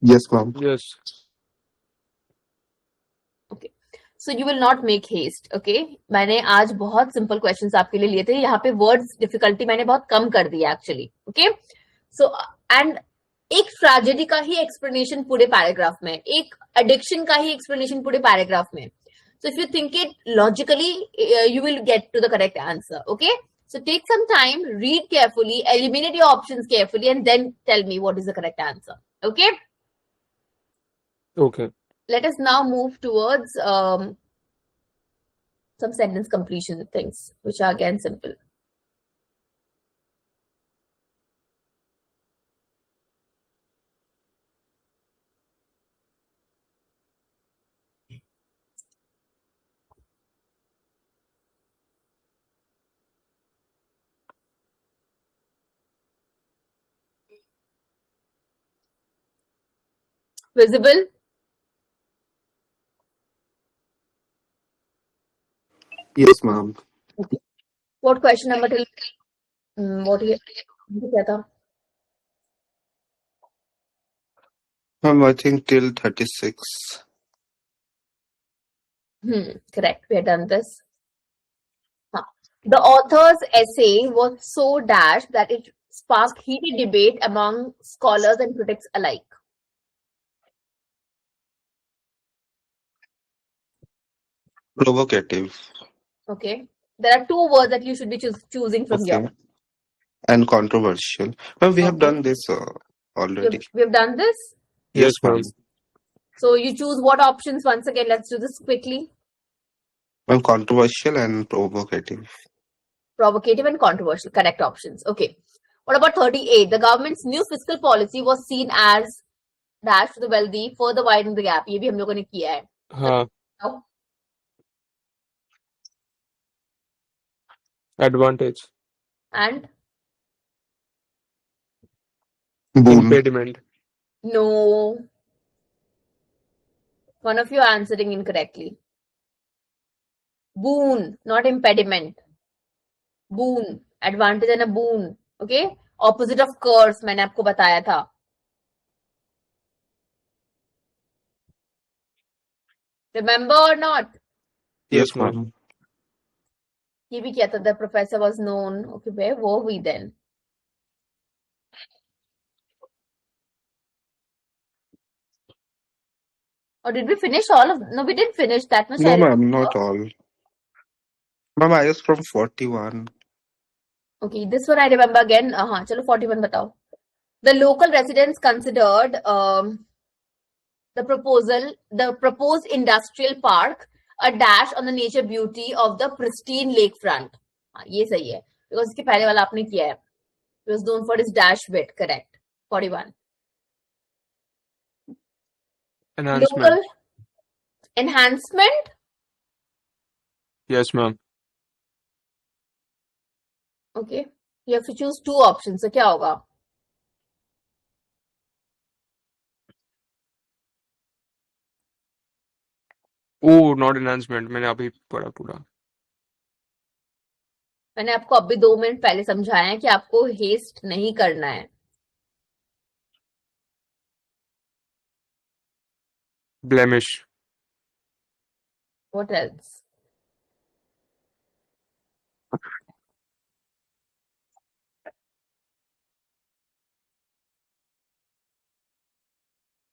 Yes, ma'am. Yes. Okay. So you will not make haste. Okay? मैंने आज बहुत simple questions आपके लिए लिए थे. यहाँ पे words difficulty मैंने बहुत कम कर दिया actually. Okay? So and एक ट्रेजेडी का ही एक्सप्लेनेशन पूरे पैराग्राफ में, एक एडिक्शन का ही एक्सप्लेनेशन पूरे पैराग्राफ में. So if you think it logically, you will get to the correct answer. Okay. So take some time, read carefully, eliminate your options carefully, and then tell me what is the correct answer. Okay. Okay. Let us now move towards some sentence completion things, which are again simple. Visible? Yes, ma'am. What question number till? What do you क्या था? Ma'am, I think till 36. Correct. We have done this. The author's essay was so dashed that it sparked heated debate among scholars and critics alike. Provocative. Okay. There are two words that you should be choosing from Okay. here. And controversial. Ma'am, we have Okay. done this already. We've done this. Yes, ma'am. So you choose what options once again. Let's do this quickly. Ma'am, controversial and provocative. Provocative and controversial. Correct options. Okay. What about 38? The government's new fiscal policy was seen as dash to the wealthy, further widening the gap. ये भी हम लोगों ने किया है. हाँ. Now, Advantage. and Boon. Impediment. no. One of you are answering incorrectly. Boon, not impediment. Boon. Advantage and a boon. Okay? Opposite of curse, मैंने आपको बताया था. Remember or not? Yes, ma'am. ये भी किया था. The professor was known. Okay, where were we then? Or did we finish all of? No, we didn't finish that much. No, I ma'am, remember. not all. Ma'am, I was from 41. Okay, this one I remember again. चलो 41 बताओ. The local residents considered the proposed industrial park a dash on the nature beauty of the pristine lakefront. ये सही है. Because इसके पहले वाला आपने किया है. It was known for its dash bit. Correct. 41. Enhancement. Local enhancement. Yes, ma'am. Okay. You have to choose two options. So क्या होगा? Oh, not enhancement. मैंने अभी पढ़ा पूरा. मैंने आपको अभी 2 मिनट पहले समझाया है कि आपको हेस्ट नहीं करना है. Blemish. What else?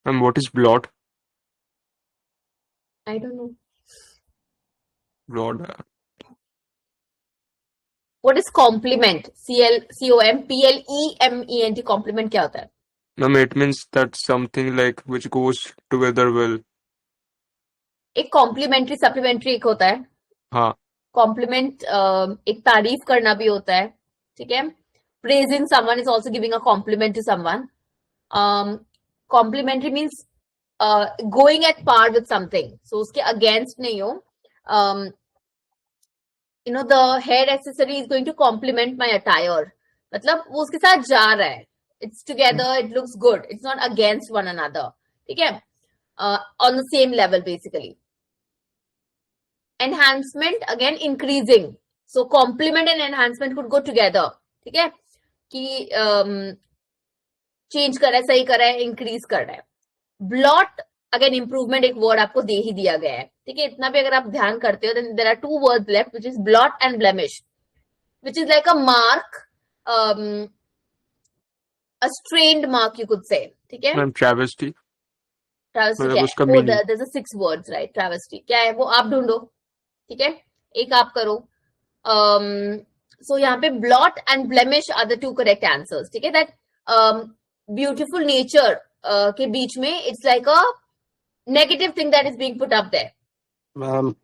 And what is blot? I don't know. Blot. What is complement? COMPLEMENT. Complement क्या होता है? Ma'am, it means that something like which goes together well. एक कॉम्प्लीमेंट्री सप्लीमेंट्री एक होता है. हाँ. कॉम्प्लीमेंट एक तारीफ करना भी होता है. ठीक है. Praising someone is also giving a compliment to someone. Complimentary means going at par with something. So उसके against नहीं हो. The hair accessory is going to complement my attire. मतलब वो उसके साथ जा रहा है. It's together, it looks good. It's not against one another. ठीक है. On the same level basically. Enhancement, again increasing. So complement and enhancement could go together. ठीक है. कि change कर रहा है, सही कर रहा है, increase कर रहा है. Blot, again improvement एक word आपको दे ही दिया गया है. ठीक है. इतना भी अगर आप ध्यान करते हो, then there are two words left, which is blot and blemish, which is like a mark a strained mark you could say. ठीक है? मैम ट्रेवेस्टी Travesty मतलब क्या है? उसका वो meaning there's a 6 words, right? Travesty क्या है? वो आप ढूंढो. ठीक है? एक आप करो. So यहाँ पे blot and blemish are the two correct answers. ठीक है? That beautiful nature के बीच में it's like a negative thing that is being put up there. Ma'am,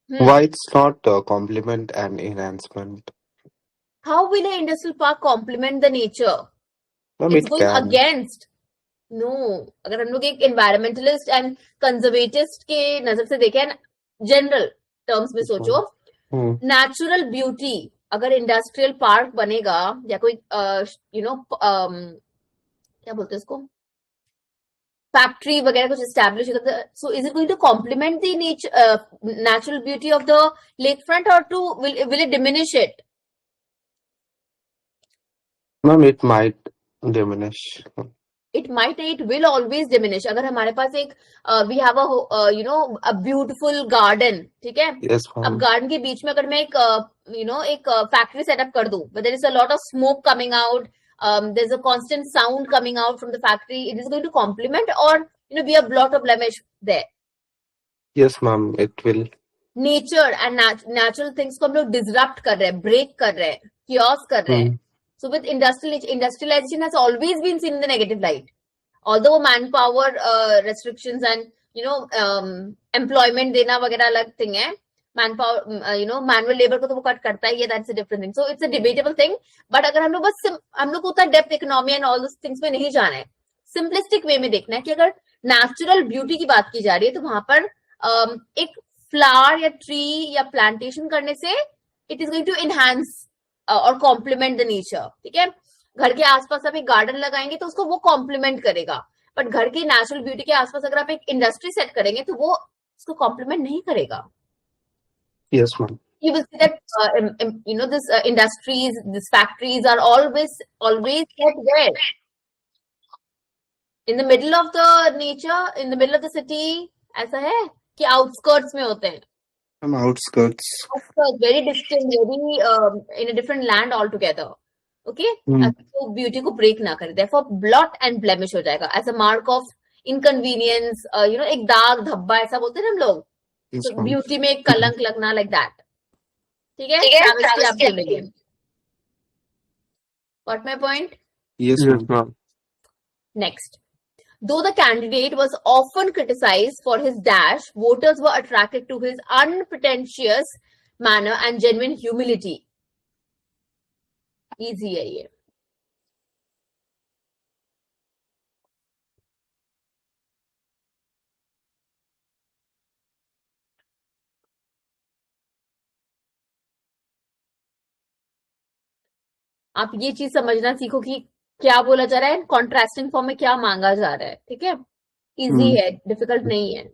Hmm. why it's not complement and enhancement? How will an industrial park complement the nature? Ma'am, It's it going can. against. No. अगर हम लोग एक environmentalist and conservatist के नजर से देखें general terms में सोचो, natural beauty अगर industrial park बनेगा या कोई क्या बोलते हैं इसको, फैक्ट्री वगैरह कुछ establish होगा, so is it going to complement the natural beauty of the lakefront or will it diminish it? Ma'am, it might diminish. It might, it will always diminish. अगर हमारे पास एक we have a beautiful garden, ठीक है? Yes, अब ma'am. garden के बीच में अगर मैं एक factory setup कर दूं, but there is a lot of smoke coming out, there's a constant sound coming out from the factory, it is going to complement or be a blot of blemish there. Yes, ma'am, it will. Nature and natural things को हम लोग disrupt कर रहे हैं, break कर रहे हैं, chaos कर रहे हैं. So with industrialization has always been seen in the negative light. Although manpower restrictions and employment देना वगैरह अलग thing है, manpower manual labor को तो वो cut करता ही है, that's a different thing. So it's a debatable thing. But अगर हम लोग बस हम लोग को उतना depth economy and all those things में नहीं जाना है, simplistic way में देखना है कि अगर natural beauty की बात की जा रही है तो वहां पर एक flower या tree या plantation करने से it is going to enhance और कॉम्प्लीमेंट द नेचर. ठीक है? घर के आसपास आप एक गार्डन लगाएंगे तो उसको वो कॉम्प्लीमेंट करेगा, बट घर की नेचुरल ब्यूटी के आसपास अगर आप एक इंडस्ट्री सेट करेंगे तो वो उसको कॉम्प्लीमेंट नहीं करेगा. Yes, ma'am. You will see that this industries, these factories are always set where? In the middle of the nature, in the middle of the city. ऐसा है कि आउटस्कर्ट्स में होते हैं. Some outskirts. Very distant, very in a different land altogether. Okay? तो beauty को break ना करे. Therefore, blot and blemish हो जाएगा. As a mark of inconvenience, एक दाग धब्बा ऐसा बोलते हैं ना हम लोग. Yes, So ma'am. beauty में एक कलंक लगना like that. ठीक है? Travesty आप बोलेंगे. Got my point? Yes, ma'am. Next. Though the candidate was often criticized for his dash, voters were attracted to his unpretentious manner and genuine humility. Easy है ये. आप ये चीज समझना सीखो कि क्या बोला जा रहा है, कॉन्ट्रास्टिंग फॉर्म में क्या मांगा जा रहा है. ठीक है? इजी है, डिफिकल्ट नहीं है.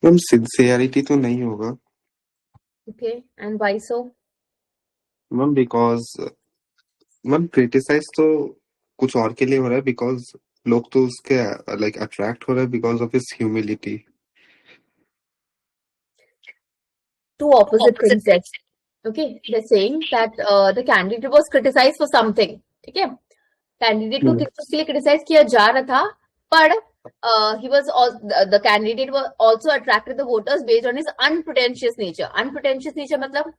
मैम सिंसियरिटी तो नहीं होगा. Okay, and why so? Ma'am because ma'am criticise तो कुछ और के लिए हो रहा है, बिकॉज लोग तो उसके लाइक अट्रैक्ट हो रहे हैं because of his humility. Two opposite things there. Okay, they're saying that the candidate was criticized for something. ठीक है? कैंडिडेट को किस के लिए क्रिटिसाइज किया जा रहा था, पर he was the candidate was also attracted the voters based on his unpretentious nature. Unpretentious nature मतलब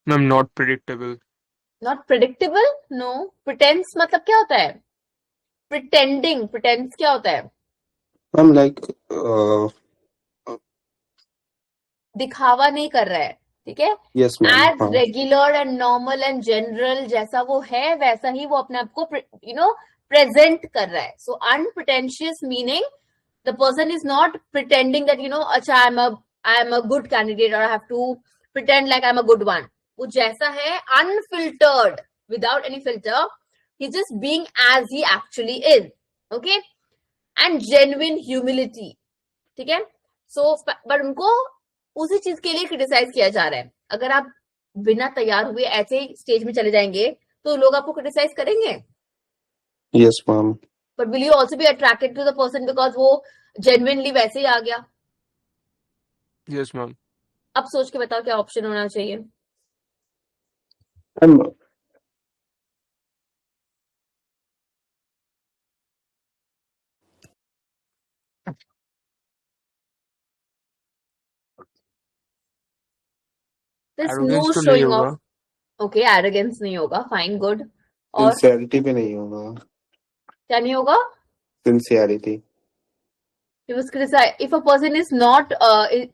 ma'am not predictable. not predictable. No. Pretense मतलब क्या होता है? Pretending. Pretense क्या होता है? मैम लाइक दिखावा नहीं कर रहा है. ठीक है? Yes ma'am. As regular and normal and general जैसा वो है वैसा ही वो अपने आप को present कर रहा है. So unpretentious meaning the person is not pretending that अच्छा I'm a I am a good candidate और I have to pretend like I am a good one. वो जैसा है unfiltered, without any filter, he just being as he actually is. Okay. And genuine humility. ठीक है. So but उनको उसी चीज के लिए क्रिटिसाइज किया जा रहा है. अगर आप बिना तैयार हुए ऐसे ही स्टेज में चले जाएंगे तो लोग आपको क्रिटिसाइज करेंगे. Yes, ma'am. But will you also be attracted to the person because वो जेन्युइनली वैसे ही आ गया. Yes ma'am. अब सोच के बताओ क्या ऑप्शन होना चाहिए. Ma'am, There's no एरोगेंस तो नहीं showing होगा. off. Okay, arrogance नहीं होगा. Fine, good. और sincerity पे नहीं होगा. क्या नहीं होगा? Sincerity. He was criticized. If a person is not,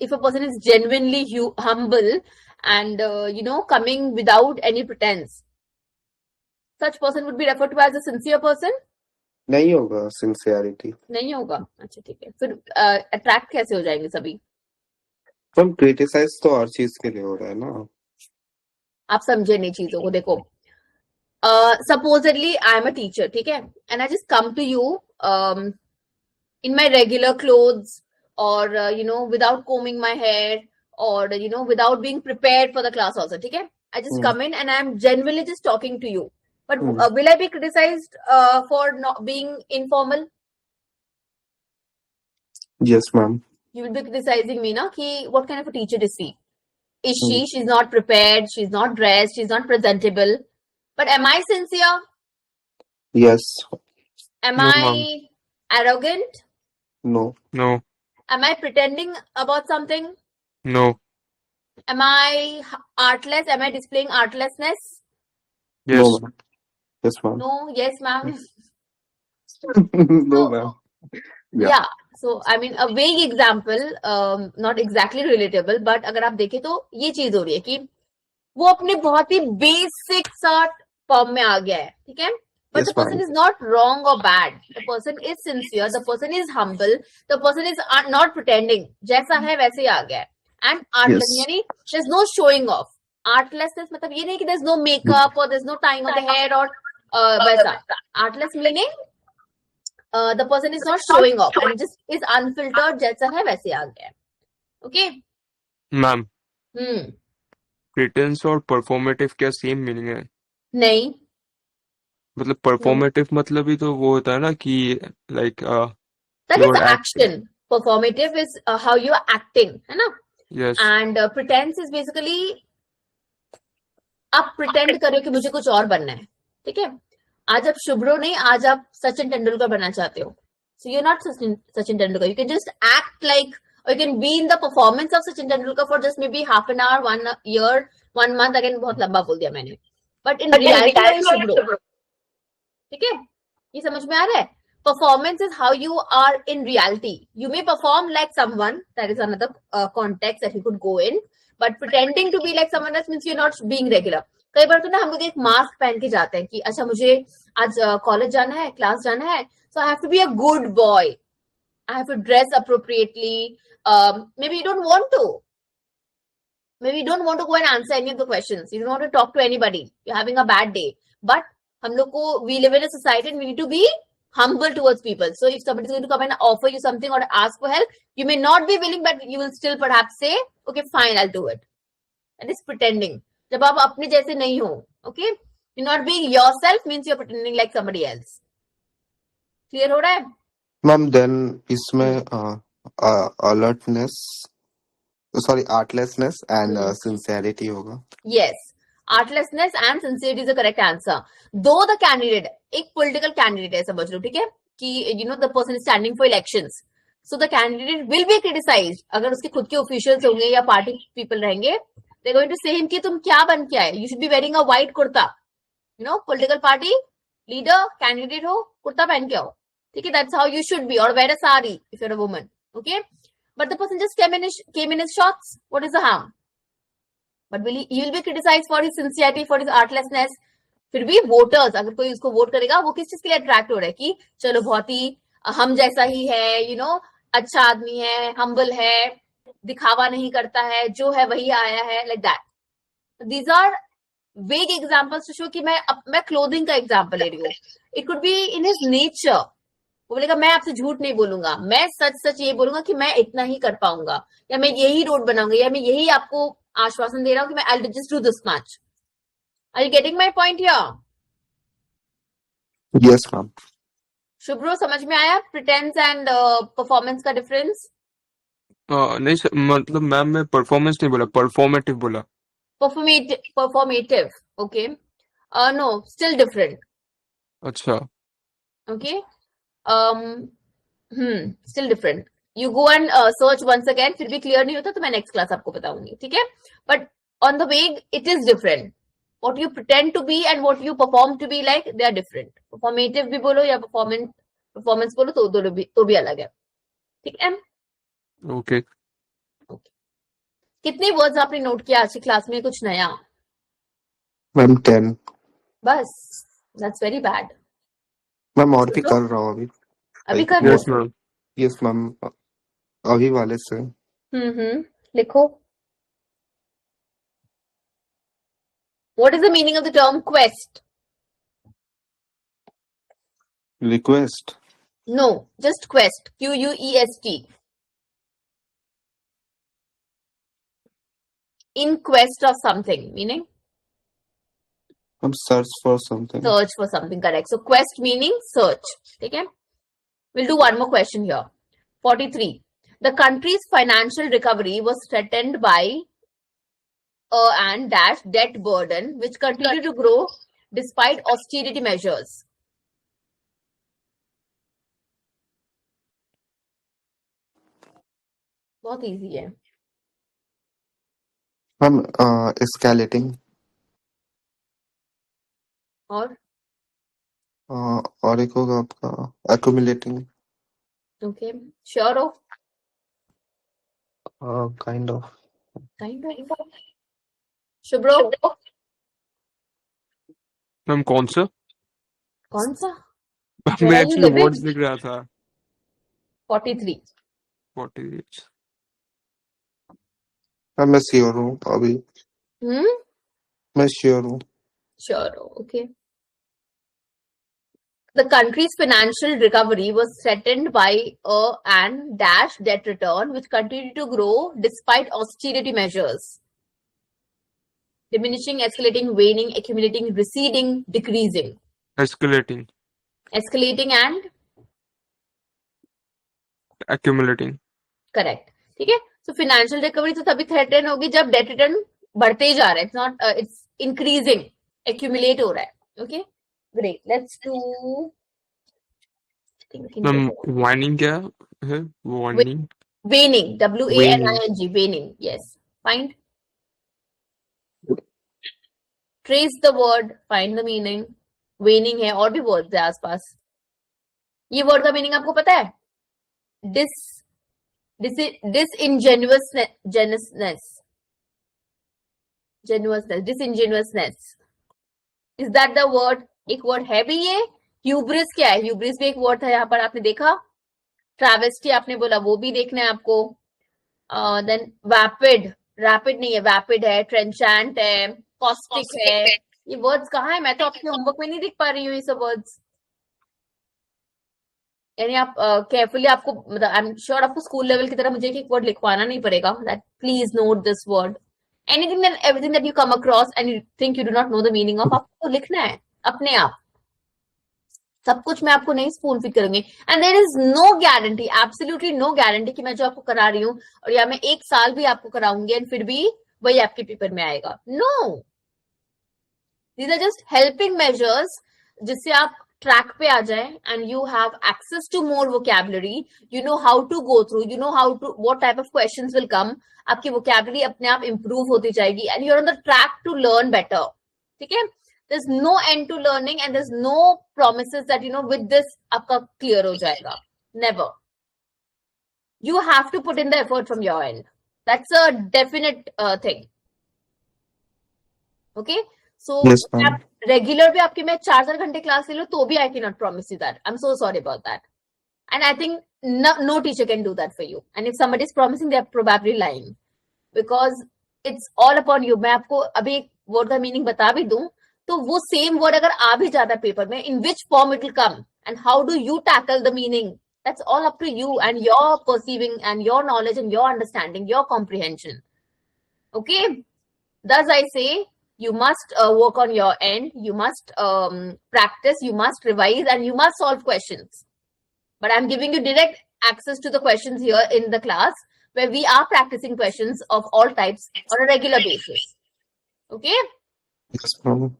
if a person is genuinely humble and coming without any pretense, such person would be referred to as a sincere person. नहीं होगा sincerity. नहीं होगा. अच्छा ठीक है. फिर attract कैसे हो जाएंगे सभी? हम क्रिटिसाइज तो और चीज के लिए हो रहा है ना. आप समझे नहीं चीजों को. देखो, supposedly I am a teacher, ठीक है, and I just come to you in my regular clothes or without combing my hair or without being prepared for the class also, ठीक है. I just come in and I am genuinely just talking to you. But will I be criticized for not being informal? Yes, ma'am. You will be criticizing me, na? Ki what kind of a teacher is she? Is she? She's not prepared. She's not dressed. She's not presentable. But am I sincere? Yes. Am No, I ma'am. arrogant? No. No. Am I pretending about something? No. Am I artless? Am I displaying artlessness? Yes. No, ma'am. Yes, ma'am. No. Yes, ma'am. No, So, ma'am. yeah. So, I mean, a vague example, not exactly relatable, but अगर आप देखें तो ये चीज हो रही है कि वो अपने बहुत ही बेसिक सा फॉर्म में आ गया है. ठीक है. But Yes, the person ma'am. is not wrong or bad. The person is sincere. The person is humble. The person is not pretending. जैसा है वैसे ही आ गया है. And artless Yes. यानी there's no showing off. Artlessness मतलब ये नहीं कि there's no makeup or there's no tying of the hair or वैसा. Artless meaning the person is not showing off and just is unfiltered. जैसा है वैसे आ गया है. Okay. मैम, हम्म. प्रिटेंस और परफॉर्मेटिव क्या सेम मीनिंग है? नहीं. मतलब परफॉर्मेटिव मतलब ही तो वो होता है ना कि like That you is are action. Performative is how you are acting, है ना? yes. And pretense is basically आप pretend करो कि मुझे कुछ और बनना है. ठीक है. आज आप शुभ्रो नहीं, आज आप सचिन तेंदुलकर बनना चाहते हो. So you're not Sachin Tendulkar. You can just act like, or you can be in the performance of Sachin Tendulkar for just maybe half an hour, 1 year, 1 month. Again, बहुत लंबा बोल दिया मैंने. But in reality, you're शुभ्रो. ठीक है. ये समझ में आ रहा है? Performance is how you are in reality. You may perform like someone. That is another context that you could go in. But pretending to be like someone else means you're not being regular. कई बार तो ना हम लोग एक mask पहन के जाते हैं कि अच्छा मुझे आज कॉलेज जाना है, क्लास जाना है, so I have to be a good boy. I have to dress appropriately. Maybe you don't want to. Maybe you don't want to go and answer any of the questions. You don't want to talk to anybody. You're having a bad day. But हम लोग को, we live in a society and we need to be humble towards people. So if somebody is going to come and offer you something or ask for help, you may not be willing, but you will still perhaps say, okay, fine, I'll do it. That is pretending. जब आप अपने जैसे नहीं हो, okay? You're not being yourself means you're pretending like somebody else. Clear हो रहा है? Ma'am, then इसमें alertness, sorry, artlessness and sincerity होगा. Yes. Artlessness and sincerity is the correct answer. Though the candidate, एक political candidate है, समझ लो, ठीक है? कि the person is standing for elections. So the candidate will be criticized. अगर उसके खुद के officials होंगे या party people रहेंगे, they're going to say him कि तुम क्या बन के आए? You should be wearing a white kurta. Political party, leader, candidate हो, कुर्ता पहन के आओ. ठीक है? That's how you should be. Or wear a sari if you're a woman. Okay? But the person just came in his shorts. What is the harm? But he will be criticized for his sincerity, for his artlessness. फिर भी voters, अगर कोई उसको vote करेगा, वो किस चीज के लिए अट्रैक्ट हो रहा है कि चलो बहुत ही हम जैसा ही है, अच्छा आदमी है, हम्बल है, दिखावा नहीं करता है, जो है वही आया है, लाइक दैट. दीज आर वेग एग्जाम्पल्स टू शो कि मैं क्लोथिंग का एग्जाम्पल ले रही हूँ. It could be in his nature. वो बोलेगा मैं आपसे झूठ नहीं बोलूंगा, मैं सच सच ये बोलूंगा कि मैं इतना ही कर पाऊंगा, या मैं यही रोड बनाऊंगा, या मैं यही आपको आश्वासन दे रहा हूँ कि मैं I will just do this much. Are you getting my point here? Yes, ma'am. Shubhro, समझ में आया प्रिटेंस एंड परफॉर्मेंस का डिफरेंस? नहीं सर, मतलब मैम मैं परफॉर्मेंस नहीं बोला, परफॉर्मेटिव बोला. Performative. Okay. No, still different. अच्छा. Okay. Still different. You go and search once again. फिर भी clear नहीं होता तो मैं next class आपको बताऊंगी, ठीक है? But on the way it is different. What you pretend to be and what you perform to be like, they are different. Performative भी बोलो या performance बोलो तो भी अलग है, ठीक है? ओके. कितने वर्ड्स आपने नोट किया आज की क्लास में? कुछ नया? मैम 10. बस. That's very bad. मैम और भी कर रहा हूँ अभी. अभी Like, कर रहे यस हो? मैम. Yes, ma'am. अभी वाले से. लिखो. What is the meaning of the term quest? Request. No, just quest. Quest. In quest of something, meaning ma'am search for something. search for something, correct. So quest meaning search. Okay. We'll do one more question here. 43. The country's financial recovery was threatened by and dash debt burden, which continued to grow despite austerity measures. बहुत easy है. Ma'am escalating. और एक होगा आपका accumulating. Okay. Sure हो? Kind of. Kind of. Shubhro, ma'am कौन सा? कौन सा? मैं Where are you actually living? Words लिख रहा था. 43. 48. मैम मैं श्योर हूँ अभी. मैं श्योर हूँ. Sure. Okay. The country's financial recovery was threatened by an dash debt return, which continued to grow despite austerity measures. Diminishing, escalating, waning, accumulating, receding, decreasing. Escalating. Escalating and Accumulating. correct. ठीक है? So financial recovery तो तभी threaten होगी जब debt return बढ़ते ही जा रहा है. It's not, it's increasing. Accumulate हो रहा है. Okay? Great. Let's do. Ma'am whining क्या है? Whining. Waning. W-A-N-I-N-G. Waning. Yes. Find. Trace the word. Find the meaning. Waning है, और भी words है आसपास. ये word का meaning आपको पता है? Disingenuousness. Is that the word? एक word है भी ये. Hubris क्या है? Hubris भी एक word था यहाँ पर, आपने देखा. Travesty आपने बोला, वो भी देखना है आपको. Then rapid नहीं है, vapid है, trenchant है, caustic है. ये words कहाँ है? मैं तो आपके homework में नहीं दिख पा रही हूँ ये सब words. यानी आप केयरफुली आपको, मतलब आई एम श्योर आपको स्कूल लेवल की तरह मुझे एक वर्ड लिखवाना नहीं पड़ेगा. That please note this word. Anything and everything that you come across and you think you do not know the meaning of, आपको लिखना है अपने आप. सब कुछ मैं आपको नहीं स्पून फीड करूंगी. And there is no guarantee, absolutely no guarantee कि मैं जो आपको करा रही हूँ और या मैं 1 साल भी आपको कराऊंगी एंड फिर भी वही आपके पेपर में आएगा. No, these are just helping measures जिससे आप ट्रैक पे आ जाए and you have access to more vocabulary. You know how to go through, you know how to, what type of questions will come. आपकी vocabulary अपने आप improve होती जाएगी and you are on the track to learn better. ठीक है? There is no end to learning and there is no promises that you know with this आपका clear हो जाएगा. Never. You have to put in the effort from your end. That's a definite thing. Okay? So Yes, ma'am. Regular भी आपकी मैं 4-4 घंटे class ले लूं तो भी I can not promise you that. I am so sorry about that. And I think no teacher can do that for you. And if somebody is promising, they're probably lying, because it's all upon you. मैं आपको अभी एक word का meaning बता भी दूं, तो वो same word अगर आ भी जाता है पेपर में, in which form it will come and how do you tackle the meaning, that's all up to you and your perceiving and your knowledge and your understanding, your comprehension. Okay, thus I say you must work on your end, you must practice, you must revise, and you must solve questions. But I'm giving you direct access to the questions here in the class, where we are practicing questions of all types on a regular basis. Okay? Yes, ma'am.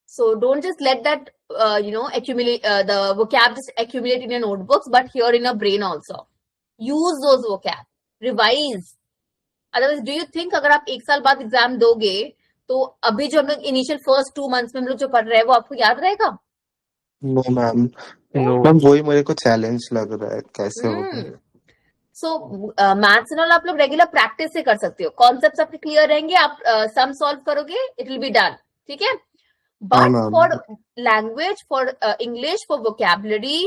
So don't just let that, accumulate, the vocab just accumulate in your notebooks, but here in your brain also. Use those vocab. Revise. Otherwise, do you think अगर आप एक साल बाद exam दोगे तो अभी जो हम लोग इनिशियल फर्स्ट 2 months में हम लोग जो पढ़ रहे हैं वो आपको याद रहेगा? No, ma'am. No. मैम वही मेरे को चैलेंज लग रहा है कैसे होगा. सो मैथ्स एंड ऑल आप लोग रेगुलर प्रैक्टिस से कर सकते हो. कॉन्सेप्ट्स आपके क्लियर रहेंगे, आप सम सॉल्व करोगे, इट विल बी डन. ठीक है. But ma'am. For language, for English, for vocabulary,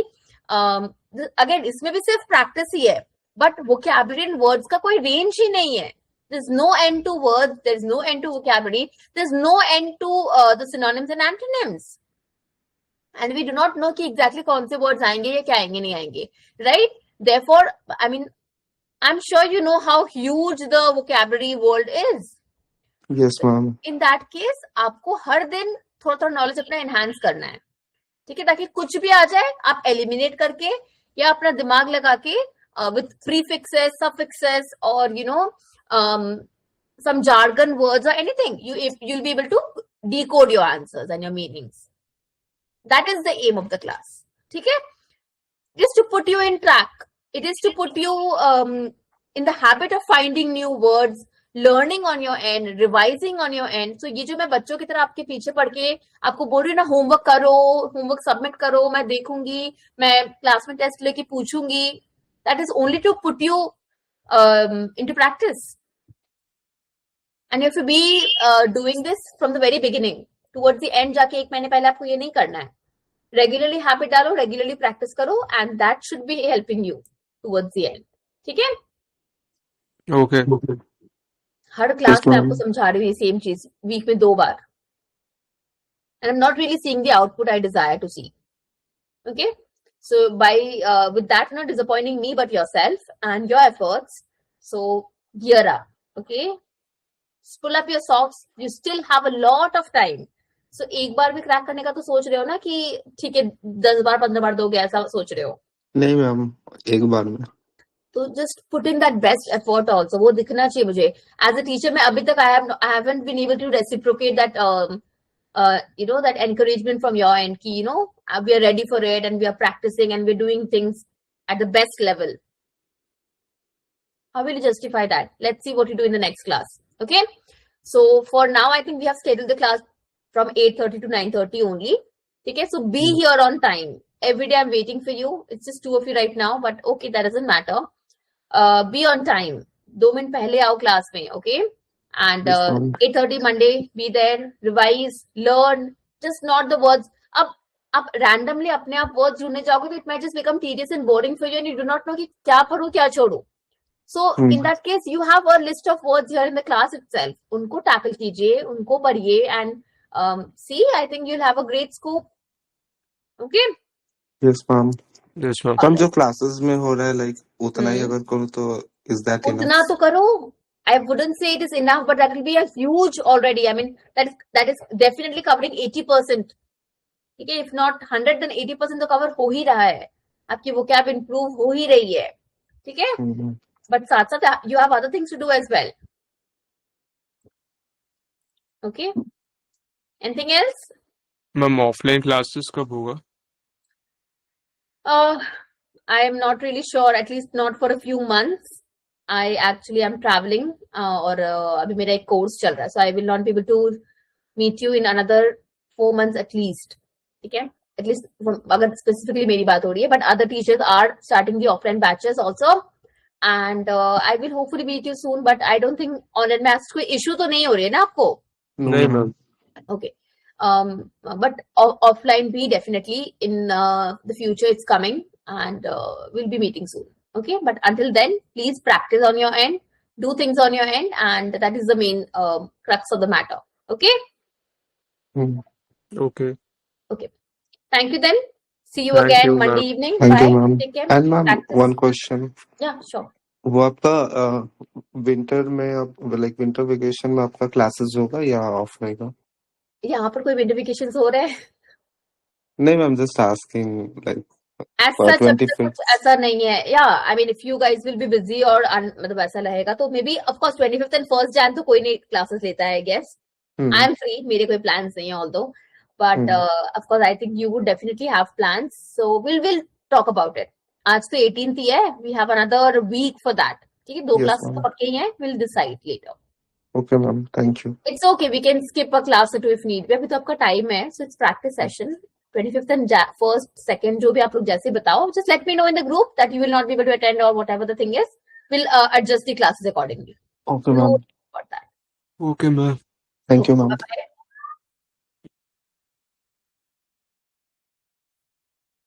again इसमें भी सिर्फ प्रैक्टिस ही है, बट वोकैबुलरी एंड वर्ड्स का कोई रेंज ही नहीं है. There is no end to words, there is no end to vocabulary, there is no end to the synonyms and antonyms. And we do not know कि exactly कौन से words आएंगे या क्या आएंगे नहीं आएंगे, right? Therefore, I mean, I'm sure you know how huge the vocabulary world is. Yes, ma'am. In that case, आपको हर दिन थोड़ा थोड़ा नॉलेज अपना एनहांस करना है. ठीक है, ताकि कुछ भी आ जाए आप एलिमिनेट करके या अपना दिमाग लगा के with prefixes, suffixes, or some jargon words or anything, you'll be able to decode your answers and your meanings. That is the aim of the class. Okay? It is to put you in track. It is to put you in the habit of finding new words, learning on your end, revising on your end. So ये जो मैं बच्चों की तरह आपके पीछे पड़ के आपको बोल रही हूँ ना, होमवर्क करो, होमवर्क सबमिट करो, मैं देखूंगी, मैं क्लास में टेस्ट लेके पूछूंगी, that is only to put you into practice. And you have to be doing this from the very beginning. Towards the end जाके एक महीने पहले आपको ये नहीं करना है. Regularly habit डालो, regularly practice करो, and that should be helping you towards the end. ठीक है? Okay. हर क्लास Yes, में ma'am. आपको समझा रही हूँ सेम चीज, वीक में 2 बार. And I'm not really seeing the output I desire to see. Okay? So by with that, not disappointing me but yourself and your efforts. So gear up. Okay? Pull up your socks. You still have a lot of time. So एक बार भी crack करने का तो सोच रहे हो ना कि ठीक है 10 बार 15 बार दोगे, ऐसा सोच रहे हो? नहीं मैम, एक बार में. तो just put in that best effort also. वो दिखना चाहिए मुझे. As a teacher, मैं अभी तक I haven't been able to reciprocate that that encouragement from your end. Ki, we are ready for it and we are practicing and we're doing things at the best level. How will you justify that? Let's see what you do in the next class. Okay. So for now, I think we have scheduled the class from 8:30 to 9:30 only. Okay. So be here on time. Every day I'm waiting for you. It's just 2 of you right now, but okay, that doesn't matter. Be on time. 2 minute पहले आओ class में. Okay. And Yes, ma'am. 8:30 Monday, be there, revise, learn, just not the words. अब आप randomly अपने आप words ढूंढने जाओगे तो it might just become tedious and boring for you and you do not know कि क्या पढूं क्या छोड़ूं. So in that case, you have a list of words here in the class itself. उनको tackle कीजिए, उनको पढ़िए and see, I think you'll have a great scope. Okay? Yes, ma'am. Yes, ma'am. Ma'am जो classes में हो रहा है like उतना ही अगर करूँ तो is that उतना enough? तो करो. I wouldn't say it is enough, but that will be a huge already. I mean, that is definitely covering 80%. ठीक है, if not 100, then 80% तो cover हो ही रहा है. आपकी vocab improve हो ही रही है. ठीक है? Mhm. But साथ साथ you have other things to do as well. Okay? Anything else? Ma'am offline classes कब होगा? I am not really sure, at least not for a few months. I actually am traveling और अभी मेरा एक course चल रहा है, so I will not be able to meet you in another 4 months at least. ठीक है? At least अगर specifically मेरी बात हो रही है, but other teachers are starting the offline batches also, and I will hopefully meet you soon. But I don't think online में कोई issue तो नहीं हो रही है ना आपको? नहीं ma'am. Okay. But offline be definitely in the future it's coming. and we'll be meeting soon. Okay, but until then, please practice on your end, do things on your end, and that is the main crux of the matter. Okay. Hmm. Okay. Thank you then. See you Thank again you, Monday ma'am. evening. Thank you, Bye. ma'am. Take care. And ma'am, Practice. one question. Yeah, sure. वो आपका winter में आप like winter vacation में आपका classes होगा या of रहेगा? यहाँ पर कोई विंटर वेकेशंस हो रहे हैं? नहीं ma'am, just asking like As for such, अभी तक 25th. कुछ ऐसा नहीं है. Yeah, I mean, if you guys will be busy और मतलब ऐसा रहेगा तो maybe of course 25th and 1st Jan तो कोई नहीं क्लासेस लेता है, I guess. Hmm. I am free. मेरे कोई plans नहीं है although, but of course I think you would definitely have plans. So we'll talk about it. आज तो 18th ही है. We have another week for that. ठीक है, 2 Yes, क्लासेस ma'am. तो पक्के ही हैं. We'll decide later. Okay, ma'am. Thank you. It's okay. We can skip a class or two if need. अभी तो आपका टाइम है. So it's practice session. 25th and 1st, 2nd जो भी आप लोग जैसे बताओ. Just let me know in the group that you will not be able to attend or whatever the thing is. We'll adjust the classes accordingly. Okay, No ma'am. worries about that. Okay, ma'am. Thank you, ma'am. Bye-bye.